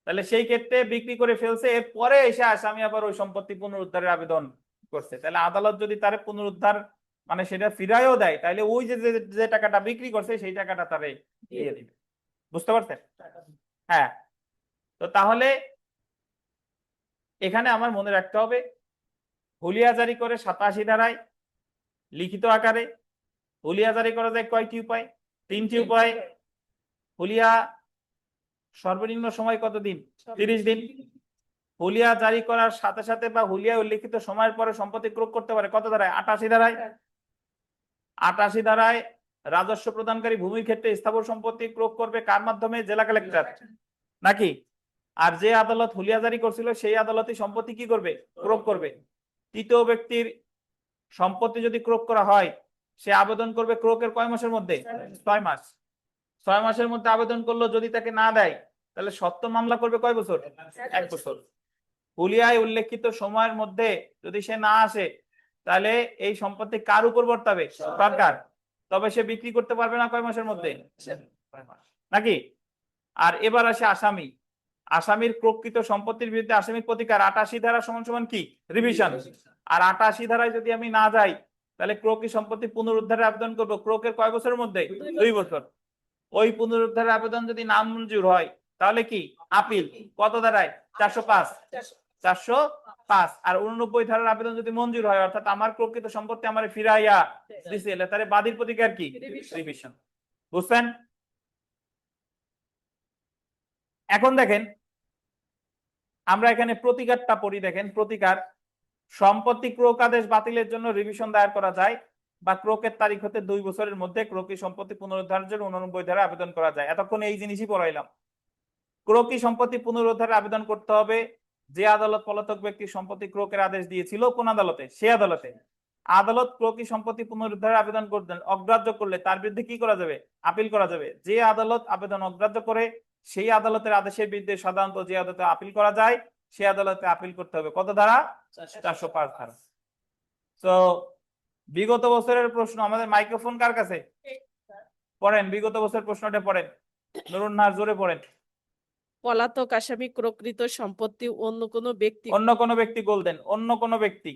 তাহলে সেই ক্ষেত্রে বিক্রি করে ফেলছে, এরপরে এসে আসামি আবার ওই সম্পত্তি পুনরুদ্ধারের আবেদন করছে, তাহলে আদালত যদি তারে পুনরুদ্ধার মানে সেটা ফিরাইও দেয়, তাহলে ওই যে যে টাকাটা বিক্রি করছে সেই টাকাটা তারে দিয়ে দিবে। বুঝতে পারছেন? হ্যাঁ। তো তাহলে এখানে আমার মনে রাখতে হবে, হুলিয়া জারি করে 87 ধারায় লিখিত আকারে হুলিয়া জারি করা যায় কয়টি উপায়? 3টি উপায়। হুলিয়া সর্বনিম্ন সময় কতদিন? 30 দিন। হুলিয়া জারি করার সাথে সাথে বা হুলিয়া উল্লিখিত সময়ের পরে সম্পত্তি ক্রয় করতে পারে কত ধারায়? 88 ধারায়। 88 ধারায় রাজস্ব প্রদানকারী ভূমির ক্ষেত্রে স্থাবর সম্পত্তি ক্রয় করবে কার মাধ্যমে? জেলা কালেক্টর, নাকি? আর যে আদালত হুলিয়া জারি করছিল সেই আদালতই সম্পত্তি কি করবে? ক্রয় করবে। তৃতীয় ব্যক্তির সম্পত্তি যদি ক্রয় করা হয়, সে আবেদন করবে ক্রয়ের কয় মাসের মধ্যে? 6 মাস। 6 মাসের মধ্যে আবেদন করলো, যদি তাকে না দেয় তাহলে সত্য মামলা করবে কয় বছর? 1 বছর। হুলিয়ায় উল্লেখিত সময়ের মধ্যে যদি সে না আসে, তাহলে এই সম্পত্তি কার উপর বর্তাবে? সরকার। তবে সে বিক্রি করতে পারবে না কয় মাসের মধ্যে? 6 মাস, নাকি? আর এবার আসে আসামি। আসামির প্রকৃত সম্পত্তির বিরুদ্ধে আসামির প্রতিকার 88 ধারা সমান সমান কি? রিভিশন। আর 88 ধারায় যদি আমি না যাই, তাহলে ক্রোকি সম্পত্তি পুনরুদ্ধারের আবেদন করবো ক্রোকের কয় বছরের মধ্যে? 2 বছর। ওই পুনরুদ্ধারের আবেদন যদি নাম মঞ্জুর হয়, তাহলে কি? আপিল। কত ধারায়? 405। 405। আর 89 ধারার আবেদন যদি মঞ্জুর হয়, অর্থাৎ আমার প্রকৃত সম্পত্তি আমার ফিরাইয়া দিছে, তাহলে বাদীর প্রতিকার কি? রিভিশন। বুঝছেন? এখন দেখেন, আমরা এখানে প্রতিকারটা পড়ি। দেখেন, প্রতিকার: সম্পত্তি ক্রোক আদেশ বাতিলের জন্য রিভিশন দায়ের করা যায়, বা ক্রোকের তারিখ হতে 2 বছরের মধ্যে ক্রোকি সম্পত্তি পুনরুদ্ধারের জন্য 89 ধারা আবেদন করা যায়। এতক্ষণ এই জিনিসই পড়াইলাম। ক্রোকি সম্পত্তি পুনরুদ্ধারের আবেদন করতে হবে যে আদালত পলাতক ব্যক্তির সম্পত্তি ক্রোকের আদেশ দিয়েছিল, কোন আদালতে? সে আদালতে। আদালত ক্রোকি সম্পত্তি পুনরুদ্ধারের আবেদন করবেন অগ্রাহ্য করলে তার বিরুদ্ধে কি করা যাবে? আপিল করা যাবে। যে আদালত আবেদন অগ্রাহ্য করে, সেই আদালতের আদেশের বিরুদ্ধে সাধারণত যে আদালতে আপিল করা যায়, সে আদালতে আপিল করতে হবে কত ধারা? 405 ধারা। তো বিগত বছরের প্রশ্ন, আমাদের মাইক্রোফোন কার কাছে? পড়েন বিগত বছরের প্রশ্নটা পড়েন। নুরুন নাহার, জোরে পড়েন। পলাতক আসামি প্রকৃত সম্পত্তি অন্য কোনো ব্যক্তি অন্য কোনো ব্যক্তি গোল দেন। অন্য কোনো ব্যক্তি।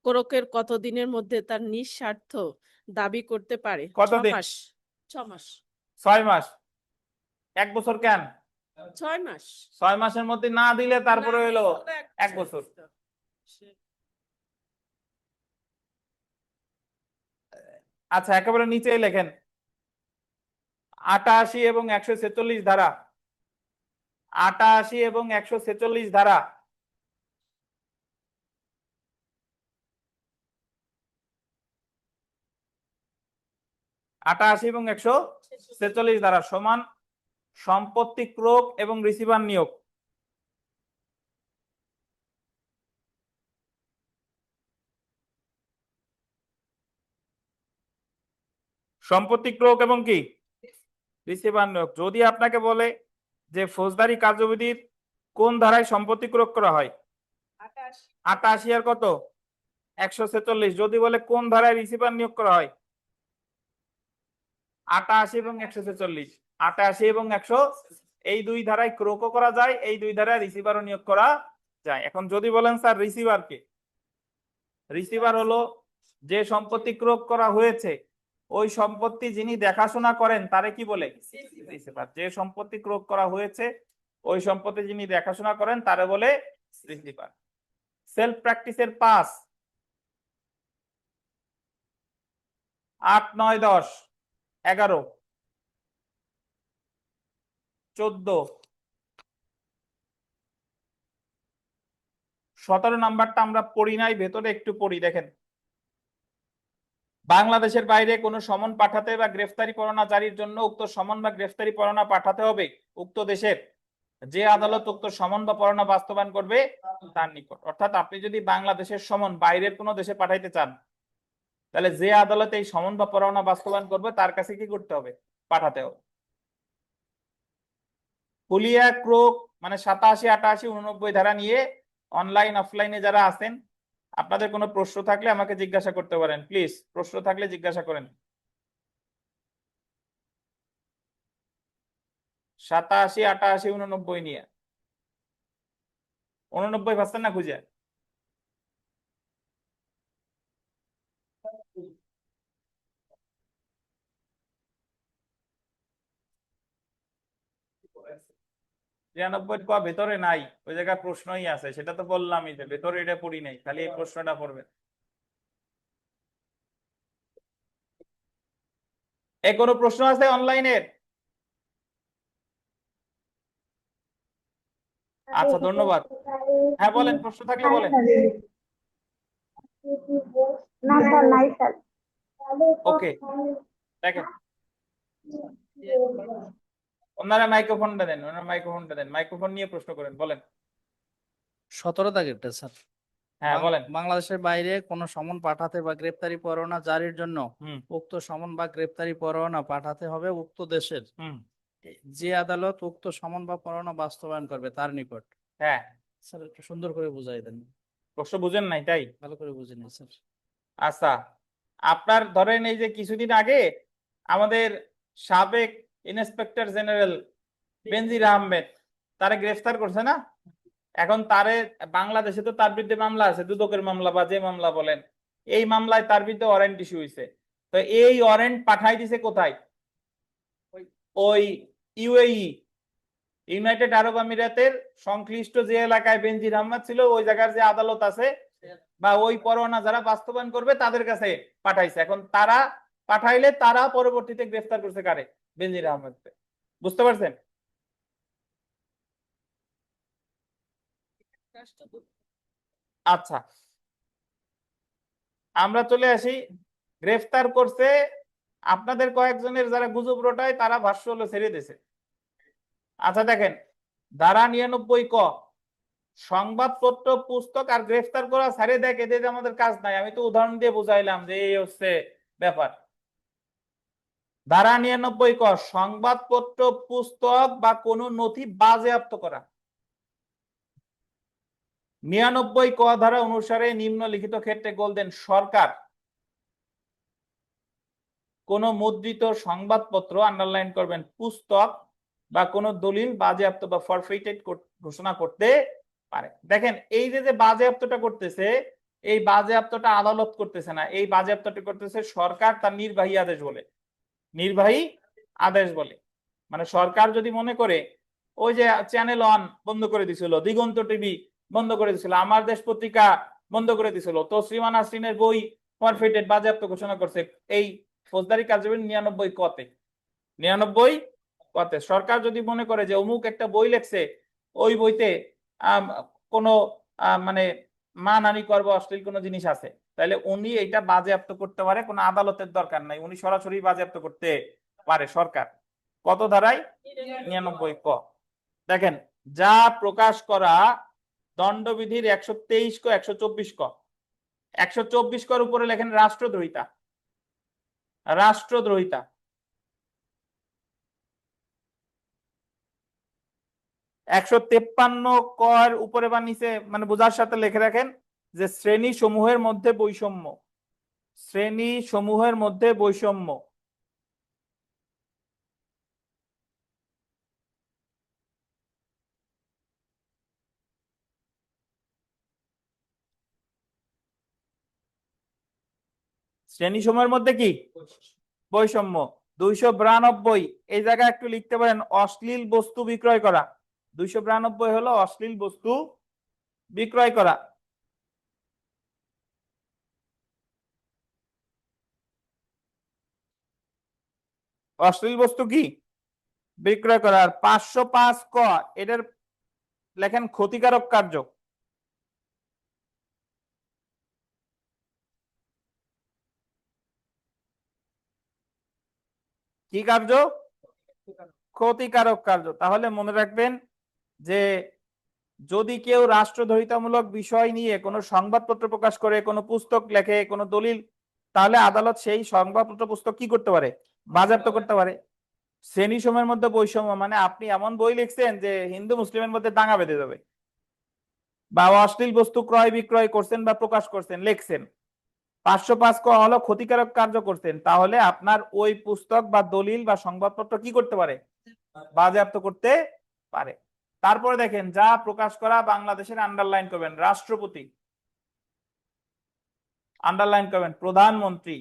ক্রোকের কতদিনের মধ্যে তার নিঃস্বার্থ দাবি করতে পারে? কতদিন? 6 মাস। 6 মাস। 6 মাস। 1 বছর কেন? 6 মাস। 6 মাসের মধ্যে না দিলে তারপরে হলো 1 বছর। আচ্ছা, একেবারে নিচে লেখেন 88 এবং 146 ধারা। 88 এবং 146 ধারা। আটাশি এবং 146 ধারা সমান সম্পত্তি ক্রোক এবং রিসিভার নিয়োগ। সম্পত্তি ক্রোক এবং কি? রিসিভার নিয়োগ। যদি আপনাকে বলে যে ফৌজদারি কার্যবিধির কোন ধারায় সম্পত্তি ক্রোক করা হয়? 88 আর কত? 146। যদি বলে কোন ধারায় রিসিভার নিয়োগ করা হয়? 88 এবং 146। 88 এবং 100, এই 2 ধারায় ক্রোকও করা যায়, এই 2 ধারায় রিসিভারও নিয়োগ করা যায়। এখন যদি বলেন স্যার রিসিভার কে? রিসিভার হলো যে সম্পত্তি ক্রোক করা হয়েছে, ওই সম্পত্তি যিনি দেখাশোনা করেন তারে কি বলে? রিসিভার। যে সম্পত্তি ক্রোক করা হয়েছে, ওই সম্পত্তি যিনি দেখাশোনা করেন তারে বলে রিসিভার। সেলফ প্র্যাকটিসের 5, 8, 9, 10, 11, 14, 17 নাম্বারটা আমরা পড়ি নাই, ভেতরে একটু পড়ি। দেখেন, বাংলাদেশের বাইরে কোনো সমন পাঠাতে বা গ্রেফতারি পরোয়ানা জারির জন্য উক্ত সমন বা গ্রেফতারি পরোয়ানা পাঠাতে হবে উক্ত দেশের যে আদালত উক্ত সমন বা পরোয়ানা বাস্তবায়ন করবে তার নিকট। অর্থাৎ আপনি যদি বাংলাদেশের সমন বাইরের কোনো দেশে পাঠাইতে চান, তাহলে যে আদালতে এই সমন বা পরোয়ানা বাস্তবায়ন করবে তার কাছে কি করতে হবে? পাঠাতে হবে। হুলিয়া ক্রোক মানে 87, 88, 89 ধারা নিয়ে অনলাইন অফলাইনে যারা আছেন, আপনাদের কোনো প্রশ্ন থাকলে আমাকে জিজ্ঞাসা করতে পারেন, প্লিজ প্রশ্ন থাকলে জিজ্ঞাসা করেন। 87, 88, 89 নিয়ে 89 পাচ্ছেন না খুঁজে? 93 ভেতরে নাই, ওই জায়গায় প্রশ্নই আছে, সেটা তো বললামই যে ভেতরে এটা পড়ি নাই, খালি এই প্রশ্নটা পড়বে। এ কোনো প্রশ্ন আছে অনলাইনের? আচ্ছা ধন্যবাদ। হ্যাঁ বলেন, প্রশ্ন থাকলে বলেন। না স্যার, নাই স্যার। ওকে, দেখেন ওনারা মাইক্রোফোনটা দেন, মাইক্রোফোন নিয়ে প্রশ্ন করেন, বলেন। 17 দাগেরটা স্যার। হ্যাঁ বলেন। বাংলাদেশের বাইরে কোনো সমন পাঠাতে বা গ্রেপ্তারি পরোয়ানা জারির জন্য হুম উক্ত সমন বা গ্রেপ্তারি পরোয়ানা পাঠাতে হবে উক্ত দেশের হুম যে আদালত উক্ত সমন বা পরোয়ানা বাস্তবায়ন করবে তার নিকট। হ্যাঁ, স্যার একটু সুন্দর করে বুঝাই দেন, প্রশ্ন বুঝেন নাই তাই? ভালো করে বুঝিনি স্যার। আচ্ছা, আপনার ধরেন এই যে কিছুদিন আগে আমাদের সাবেক ইন্সপেক্টর জেনারেল বেনজির আহমেদ তারে গ্রেফতার করছে না? এখন তারে বাংলাদেশে তো তার বিরুদ্ধে মামলা আছে, দুদকের মামলা বা যে মামলা বলেন, এই মামলায় তার বিরুদ্ধে ওয়ারেন্ট ইস্যু হয়েছে। তো এই ওয়ারেন্ট পাঠাই দিছে কোথায়? ওই ইউএই, ইউনাইটেড আরব আমিরাতের সংশ্লিষ্ট যে এলাকায় বেনজির আহমেদ ছিল ওই জায়গার যে আদালত আছে বা ওই পরোয়ানা যারা বাস্তবায়ন করবে তাদের কাছে পাঠাইছে। এখন তারা পাঠাইলে তারা পরবর্তীতে গ্রেফতার করছে কারে? বেনজির আহমেদকে। বুঝতে পারছেন? আচ্ছা, আমরা চলে আসি। গ্রেফতার করছে আপনাদের কয়েকজনের যারা গুজব রটায়, তারা ভাষ্য হলো ছেড়ে দিয়েছে। আচ্ছা দেখেন, ধারা 99 ক সংবাদপত্র, পুস্তক আর গ্রেফতার করা ছাড়ে দেখ, এদের আমাদের কাজ নাই। আমি তো উদাহরণ দিয়ে বুঝাইলাম যে এই হচ্ছে ব্যাপার। ধারা 99 ক সংবাদপত্র, পুস্তক বা কোনো নথি বাজেয়াপ্ত করা। 99 ক ধারা অনুসারে নিম্নলিখিত ক্ষেত্রে গোল্ডেন সরকার কোন মুদ্রিত সংবাদপত্র, আন্ডারলাইন করবেন, পুস্তক বা কোনো দলিল বাজেয়াপ্ত বা ফরফেইটেড ঘোষণা করতে পারে। দেখেন এই যে বাজেয়াপ্তটা করতেছে, এই বাজেয়াপ্তটা আদালত করতেছে না, এই বাজেয়াপ্তটা করতেছে সরকার তার নির্বাহী আদেশ বলে। নির্বাহী আদেশ বলে মানে সরকার যদি মনে করে, ওই যে চ্যানেল 1 বন্ধ করে দিছিল, দিগন্ত টিভি বন্ধ করে দিছিল, আমার দেশ পত্রিকা বন্ধ করে দিছিল, তসলিমা নাসরিনের বই ফরফেইটেড বাজেয়াপ্ত ঘোষণা করছে, এই ফৌজদারি কার্যবিধি 99 কতে, 99 কতে সরকার যদি মনে করে যে অমুক একটা বই লেখছে, ওই বইতে কোনো মানে মানহানি করবো, অশ্লীল কোনো জিনিস আছে, তাহলে উনি এটা বাজেয়াপ্ত করতে পারে, কোনো আদালতের দরকার নাই, উনি সরাসরি বাজেয়াপ্ত করতে পারে সরকার। কত ধারায়? 99 ক। দেখেন, যা প্রকাশ করা দণ্ডবিধির 123 ক, 124 ক। 124 কর উপরে লেখেন রাষ্ট্রদ্রোহিতা, রাষ্ট্রদ্রোহিতা। 153 কর উপরে বা নিচে মানে বোঝার সাথে লিখে রাখেন যে শ্রেণী সমূহের মধ্যে বৈষম্য, শ্রেণী সমূহের মধ্যে বৈষম্য। শ্রেণী সমূহের মধ্যে কি বৈষম্য। 292 এই জায়গায় একটু লিখতে পারেন অশ্লীল বস্তু বিক্রয় করা। 292 হলো অশ্লীল বস্তু বিক্রয় করা। অশ্লীল বস্তু কি বিক্রয় করা। আর 505 ক এটার লেখেন ক্ষতিকারক কার্য। কি কার্য? ক্ষতিকারক কার্য। তাহলে মনে রাখবেন যে যদি কেউ রাষ্ট্রদ্রোহিতামূলক বিষয় নিয়ে কোনো সংবাদপত্র প্রকাশ করে, কোনো পুস্তক লেখে, কোনো দলিল, তাহলে আদালত সেই সংবাদপত্র পুস্তক কি করতে পারে? বাজেয়াপ্ত করতে পারে। শ্রেণী সময়ের মধ্যে বৈষম্য মানে আপনি এমন বই লিখছেন যে হিন্দু মুসলিমের মধ্যে দাঙ্গা বেঁধে যাবে, বা অশ্লীল বস্তু ক্রয় বিক্রয় করছেন বা প্রকাশ করছেন, লিখছেন, 505 ক হলো ক্ষতিকারক কার্য করছেন, তাহলে আপনার ওই পুস্তক বা দলিল বা সংবাদপত্র কি করতে পারে? বাজেয়াপ্ত করতে পারে। তারপরে দেখেন, যা প্রকাশ করা বাংলাদেশের, আন্ডারলাইন করবেন রাষ্ট্রপতি, আন্ডারলাইন করবেন প্রধানমন্ত্রী,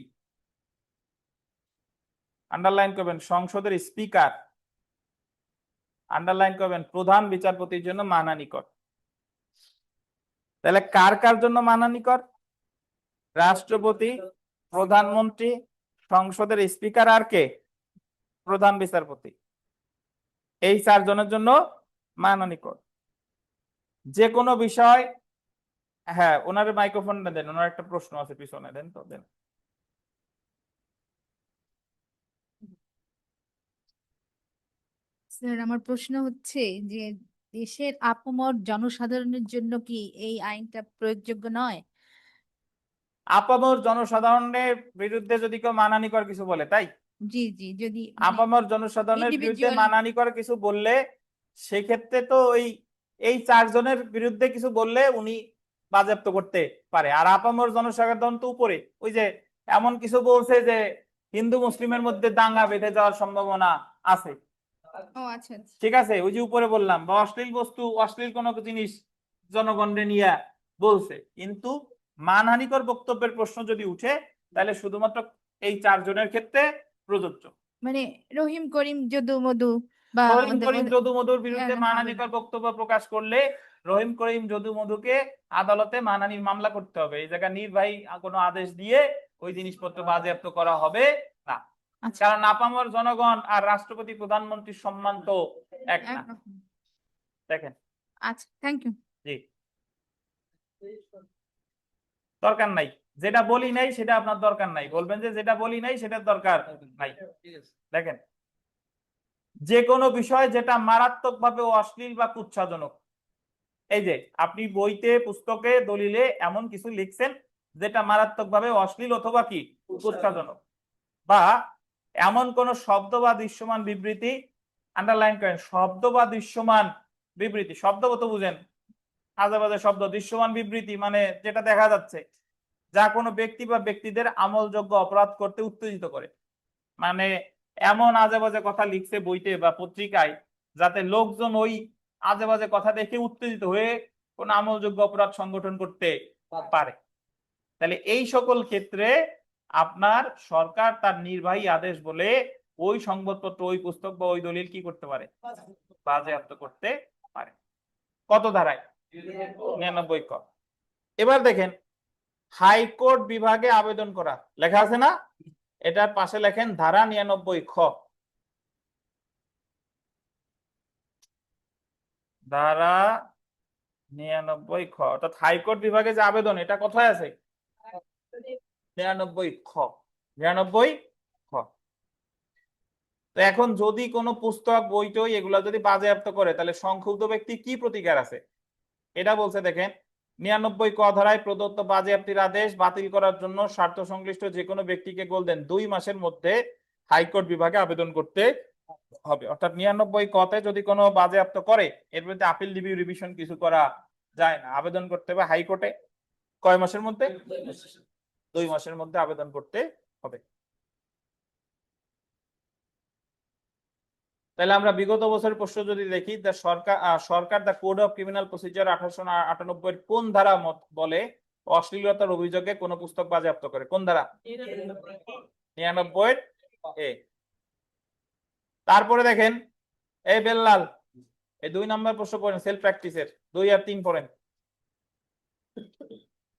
আন্ডারলাইন করবেন সংসদের স্পিকার, আন্ডারলাইন করবেন প্রধান বিচারপতির জন্য মানহানিকর। তাহলে কার কার জন্য মানহানিকর? রাষ্ট্রপতি, প্রধানমন্ত্রী, সংসদের স্পিকার, আর কে? প্রধান বিচারপতি। এই 4 জনের জন্য মানহানিকর। যে কোনো বিষয়, হ্যাঁ ওনার মাইক্রোফোনটা দেন, ওনার একটা প্রশ্ন আছে পিছনে, দেন তো, দেন। স্যার আমার প্রশ্ন হচ্ছে যে দেশের আপামর জনসাধারণের জন্য কি এই আইনটা প্রয়োগযোগ্য নয়? আপামর জনসাধারণের বিরুদ্ধে যদি কেউ মানহানিকর কিছু বলে, তাই জি জি, যদি মানে আপামর জনসাধারণের বিরুদ্ধে individual- মানহানিকর কিছু বললে, সেক্ষেত্রে তো এই 4 জনের বিরুদ্ধে কিছু বললে উনি বাজেয়াপ্ত করতে পারে। আর আপামর জনসাধারণ তো উপরে, ওই যে এমন কিছু বলছে যে হিন্দু মুসলিমের মধ্যে দাঙ্গা বেঁধে যাওয়ার সম্ভাবনা আছে, ও আচ্ছা আচ্ছা। ঠিক আছে, ওই যে উপরে বললাম, বা অশ্লীল বস্তু, অশ্লীল কোনো জিনিস জনগণকে নিয়ে বলছে, কিন্তু মানহানিকর বক্তব্যের প্রশ্ন যদি উঠে, তাহলে শুধুমাত্র এই 4 জনের ক্ষেত্রে প্রযোজ্য। মানে রহিম করিম যদু মধু বা রহিম করিম যদু মধুর বিরুদ্ধে হবে মানহানিকর বক্তব্য প্রকাশ করলে রহিম করিম যদু মধুকে আদালতে মানহানির মামলা করতে হবে। এই জায়গায় নির্বাহী কোনো আদেশ দিয়ে ওই জিনিসপত্র বাজেয়াপ্ত করা হবে না। আচ্ছা। কারণ আপামর জনগণ আর রাষ্ট্রপতি প্রধানমন্ত্রীর সম্মান তো এক না। একরকম। দেখেন, আচ্ছা, থ্যাংক ইউ। জি, দরকার নাই, যেটা বলি নাই সেটা আপনার দরকার নাই, বলবেন যে যেটা বলি নাই সেটার দরকার নাই। দেখেন, যে কোনো বিষয় যেটা মারাত্মকভাবে অশ্লীল বা কুৎসাজনক, এই যে আপনি বইতে, পুস্তকে, দলিলে এমন কিছু লিখছেন যেটা মারাত্মকভাবে অশ্লীল অথবা কি কুৎসাজনক, বা এমন কোন শব্দ বা দৃশ্যমান বিবৃতি, আন্ডারলাইন করেন শব্দ বা দৃশ্যমান বিবৃতি, শব্দ কত বুঝেন? আজে বাজে শব্দ। দৃশ্যমান বিবৃতি মানে যেটা দেখা যাচ্ছে, যা কোনো ব্যক্তি বা ব্যক্তিদের আমলযোগ্য অপরাধ করতে উত্তেজিত করে। মানে এমন আজে বাজে কথা লিখছে বইতে বা পত্রিকায় যাতে লোকজন ওই আজে বাজে কথা দেখে উত্তেজিত হয়ে কোন আমলযোগ্য অপরাধ সংগঠন করতে পারে। তাহলে এই সকল ক্ষেত্রে আপনার সরকার তার নির্বাহী আদেশ বলে ওই সংবাদপত্র, ওই পুস্তক বা ওই দলিল কি করতে পারে? বাজেয়াপ্ত করতে পারে। কত ধারায়? 99 ক। এবার দেখেন, হাইকোর্ট বিভাগে আবেদন করা লেখা আছে না, এটার পাশে লেখেন ধারা 99 খ। ধারা 99 খ, অর্থাৎ হাইকোর্ট বিভাগে যে আবেদন, এটা কোথায় আছে? 99 খ। 99 খ। তো এখন যদি কোনো পুস্তক, বই টই এগুলা যদি বাজেয়াপ্ত করে, তাহলে সংক্ষুব্ধ ব্যক্তি কি প্রতিকার আছে? এটা বলছে দেখেন, 99 ক ধারায় প্রদত্ত বাজেয়াপ্তির আদেশ বাতিল করার জন্য স্বার্থ সংশ্লিষ্ট যে কোনো ব্যক্তিকে গোল্ডেন 2 মাসের মধ্যে হাইকোর্ট বিভাগে আবেদন করতে হবে। অর্থাৎ 99 কতে যদি কোনো বাজেয়াপ্ত করে, এর বিরুদ্ধে আপিল রিভিশন কিছু করা যায় না, আবেদন করতে হবে হাইকোর্টে। কয় মাসের মধ্যে? 2 মাসের মধ্যে আবেদন করতে হবে। তাহলে আমরা বিগত বছরের প্রশ্ন যদি দেখি, সরকার the code of criminal procedure 1898 এর কোন ধারা বলে অশ্লীলতার অভিযোগে কোন পুস্তক বাজেয়াপ্ত করে? কোন ধারা? 99 এ। তারপরে দেখেন, এই বেল্লাল, এই 2 নম্বর প্রশ্ন পড়েন, সেলফ প্র্যাকটিসের 2 আর 3 পড়েন।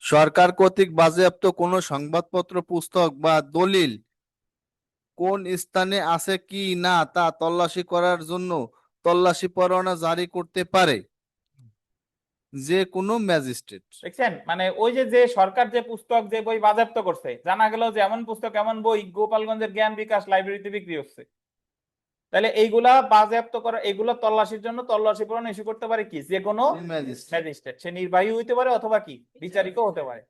সরকার কর্তৃক বাজেয়াপ্ত কোনো সংবাদপত্র, পুস্তক বা দলিল কোন স্থানে আছে কি না তা তল্লাশি করার জন্য তল্লাশি পরোয়ানা জারি করতে পারে। যে কোনো ম্যাজিস্ট্রেট। দেখছেন, মানে ওই যে সরকার যে পুস্তক যে বই বাজেয়াপ্ত করছে, জানা গেল যে এমন পুস্তক এমন বই গোপালগঞ্জের জ্ঞান বিকাশ লাইব্রেরিতে বিক্রি হচ্ছে, তাহলে এইগুলা বাজেয়াপ্ত করা, এগুলো তল্লাশির জন্য তল্লাশি পরোয়ানা ইস্যু করতে পারে কি যে কোনো ম্যাজিস্ট্রেট। ম্যাজিস্ট্রেট, সে নির্বাহী হইতে পারে অথবা কি বিচারিকও হতে পারে।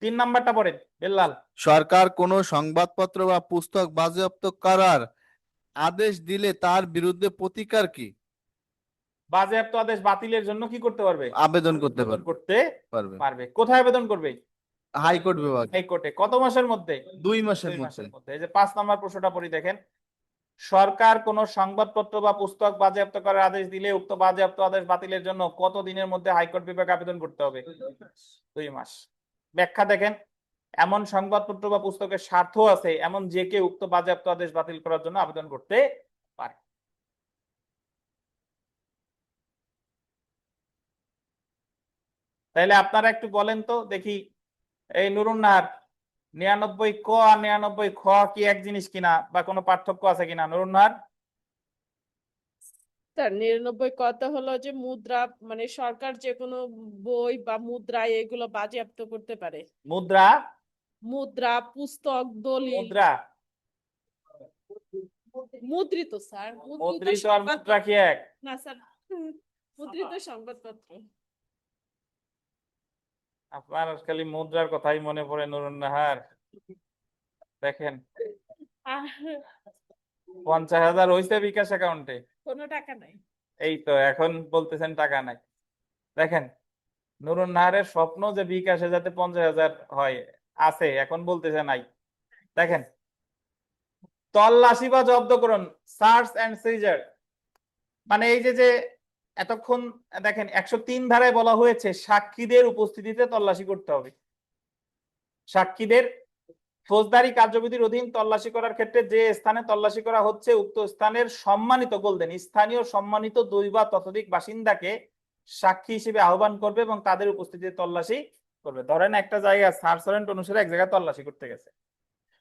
3 নাম্বারটা পড়েন বেল্লাল। সরকার কোনো সংবাদপত্র বা পুস্তক বাজেয়াপ্ত করার আদেশ দিলে তার বিরুদ্ধে প্রতিকার কি? বাজেয়াপ্ত আদেশ বাতিলের জন্য কি করতে পারবে? আবেদন করতে করতে পারবে পারবে। কোথায় আবেদন করবে? হাইকোর্ট বিভাগ। হাইকোর্টে। কত মাসের মধ্যে? 2 মাসের 2 মধ্যে। মাসের মধ্যে। এই যে 5 নাম্বার প্রশ্নটা পড়ি দেখেন, সরকার কোন সংবাদপত্র বা পুস্তক বাজেয়াপ্ত করার আদেশ দিলে উক্ত বাজেয়াপ্ত আদেশ বাতিলের জন্য কত দিনের মধ্যে হাইকোর্ট বিভাগে আবেদন করতে হবে? 2 মাস। ব্যাখ্যা দেখেন, এমন সংবাদপত্র বা পুস্তকের স্বার্থ আছে এমন যে কেউ উক্ত বাজেয়াপ্ত আদেশ বাতিল করার জন্য আবেদন করতে পারে। তাইলে আপনারা একটু বলেন তো দেখি, এই নুরুন নাহার, 99 ক আর 99 খ কি এক জিনিস কিনা বা কোনো পার্থক্য আছে কিনা? নুরুন নাহার। স্যার 99 কথা হলো যে মুদ্রা, মানে সরকার যে কোনো বই বা মুদ্রা এগুলো বাজেয়াপ্ত করতে পারে। মুদ্রা, মুদ্রা, পুস্তক, দলিল, মুদ্রা, মুদ্রিত স্যার, মুদ্রিত আর মুদ্রা কি এক? না স্যার, মুদ্রিত সংবাদপত্র। আপনার খালি মুদ্রার কথাই মনে পড়ে নুরুন নাহার। দেখেন, আহ, 50,000 হয়েছে বিকাশ অ্যাকাউন্টে, কোনো টাকা নাই। এই তো এখন বলতেছেন টাকা নাই। দেখেন, নুরুন নাহারের স্বপ্ন যে বিকাশে যাতে 50,000 হয়, আছে, এখন বলতেছে নাই। দেখেন, তল্লাশি বা জব্দকরণ, সার্চ এন্ড সিজার, মানে এই যে এতক্ষণ দেখেন 103 ধারায় বলা হয়েছে সাক্ষীদের উপস্থিতিতে তল্লাশি করতে হবে। সাক্ষীদের ফৌজদারি কার্যবিধির অধীন তল্লাশি করার ক্ষেত্রে যে স্থানে তল্লাশি করা হচ্ছে উক্ত স্থানের সম্মানিত গোলদেন স্থানীয় সম্মানিত 2 বা ততোধিক বাসিন্দাকে সাক্ষী হিসেবে আহ্বান করবে এবং তাদের উপস্থিতিতে তল্লাশি করবে। ধরেন একটা জায়গা সার্চ ওয়ারেন্ট অনুসারে এক জায়গায় তল্লাশি করতে গেছে,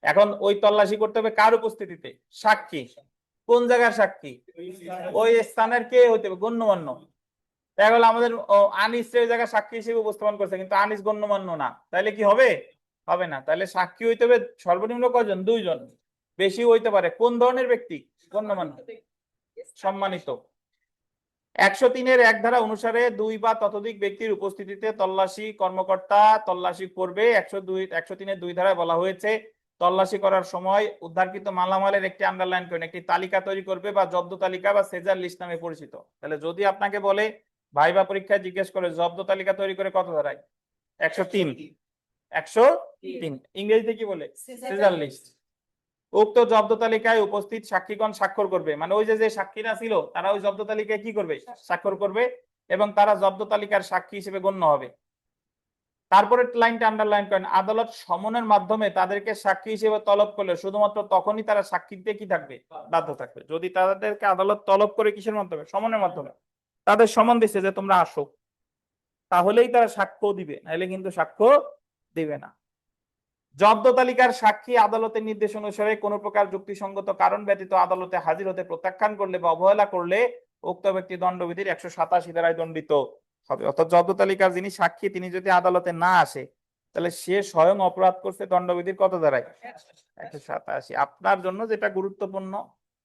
এখন ওই তল্লাশি করতে হবে কার উপস্থিতিতে? সাক্ষী। কোন জায়গার সাক্ষী? ওই স্থানের কে হইতে হবে? গণ্যমান্য। দেখা গেল আমাদের আনিস ওই জায়গায় সাক্ষী হিসেবে উপস্থাপন করছে কিন্তু আনিস গণ্যমান্য না, তাহলে কি হবে? হবে না। তাহলে সাক্ষী হইতে হবে সর্বনিম্ন কয়জন? 2 জন, বেশি হইতে পারে। কোন ধরনের ব্যক্তি? গণ্যমান্য, সম্মানিত। 103-এর 1 ধারা অনুসারে 2 বা ততোধিক ব্যক্তির উপস্থিতিতে তল্লাশি কর্মকর্তা তল্লাশি করবে। 103-এর 2 ধারায় বলা হয়েছে তল্লাশি করার সময় উদ্ধারকৃত মালামালের একটি আন্ডারলাইন করে একটি তালিকা তৈরি করবে বা জব্দ তালিকা বা সেজার লিস্ট নামে পরিচিত। তাহলে যদি আপনাকে বলে ভাইবা পরীক্ষায় জিজ্ঞেস করে জব্দ তালিকা তৈরি করে কত ধারায়? 103। 103 ইংরেজিতে কি বলে? সেজার লিস্ট। উক্ত জব্দ তালিকায় উপস্থিত সাক্ষীগণ স্বাক্ষর করবে, মানে ওই যে সাক্ষীরা ছিল তারা ওই জব্দ তালিকায় কি করবে? স্বাক্ষর করবে এবং তারা জব্দ তালিকার সাক্ষী হিসেবে গণ্য হবে। তারপরে লাইনটা আন্ডারলাইন করেন, আদালত সমনের মাধ্যমে তাদেরকে সাক্ষী হিসেবে তলব করলে শুধুমাত্র তখনই তারা সাক্ষী দিতে কি থাকবে? বাধ্য থাকবে। যদি তাদেরকে আদালত তলব করে কিসের মাধ্যমে? সমনের মাধ্যমে, তাদের সমন দিচ্ছে যে তোমরা আসো, তাহলেই তারা সাক্ষ্য দিবে, নাহলে কিন্তু সাক্ষ্য দিবে না। জব্দ তালিকার সাক্ষী আদালতের নির্দেশ অনুসারে কোন প্রকার যুক্তিসঙ্গত কারণ ব্যতীত আদালতে হাজির হতে প্রত্যাখ্যান করলে বা অবহেলা করলে উক্ত ব্যক্তি দণ্ডবিধির 187 ধারায় দণ্ডিত হবে। অর্থাৎ জব্দ তালিকার যিনি সাক্ষী তিনি যদি আদালতে না আসে তাহলে সে স্বয়ং অপরাধ করছে দণ্ডবিধির কত ধারায়? 187। আপনার জন্য যেটা গুরুত্বপূর্ণ,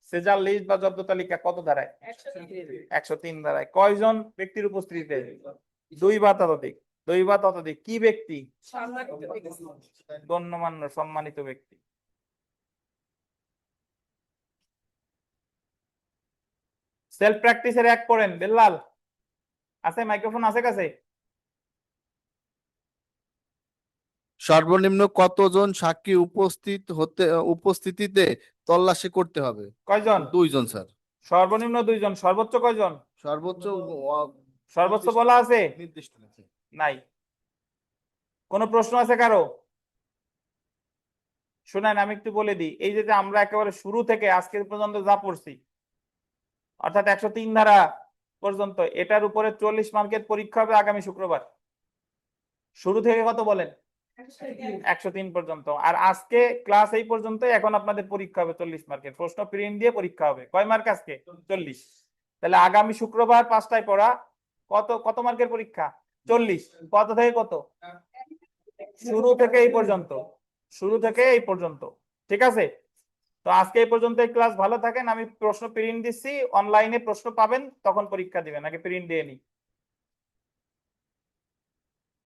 সেজার লিস্ট বা জব্দ তালিকা কত ধারায়? 103 ধারায়। কয়জন ব্যক্তির উপস্থিতিতে? 2 বা ততোধিক। 2 বা ততোধিক কি ব্যক্তি? গণ্যমান্য সম্মানিত ব্যক্তি। সেলফ প্র্যাকটিসের 1 পড়েন বেল্লাল। আছে? মাইক্রোফোন আছে কাছে? সর্বনিম্ন কতজন সাক্ষী উপস্থিতিতে তল্লাশি করতে হবে? কয়জন? 2 জন স্যার। সর্বনিম্ন 2 জন। সর্বোচ্চ কয়জন? সর্বোচ্চ সর্বোচ্চ বলা আছে? নির্দিষ্ট আছে। নাই। কোন প্রশ্ন আছে কারো? শুনেন আমি একটু বলে দিই, এই যে আমরা একেবারে শুরু থেকে আজকের পর্যন্ত যা পড়ছি, অর্থাৎ 103 ধারা পর্যন্ত, এটার উপরে 40 মার্কের পরীক্ষা হবে আগামী শুক্রবার। শুরু থেকে কত বলেন? 103 পর্যন্ত। আর আজকে ক্লাস এই পর্যন্ত, এখন আপনাদের পরীক্ষা হবে 40 মার্কের, প্রশ্ন প্রিন্ট দিয়ে পরীক্ষা হবে। কয় মার্ক আজকে? 40। তাহলে আগামী শুক্রবার 5টায় পড়া, কত কত মার্কের পরীক্ষা? 40। কত থেকে কত? শুরু থেকে এই পর্যন্ত, শুরু থেকে এই পর্যন্ত। ঠিক আছে, তো আজকে এই পর্যন্ত ক্লাস। ভালো থাকেন। আমি প্রশ্ন প্রিন্ট দিচ্ছি, অনলাইনে প্রশ্ন পাবেন, তখন পরীক্ষা দিবেন, আগে প্রিন্ট দিয়ে নিই।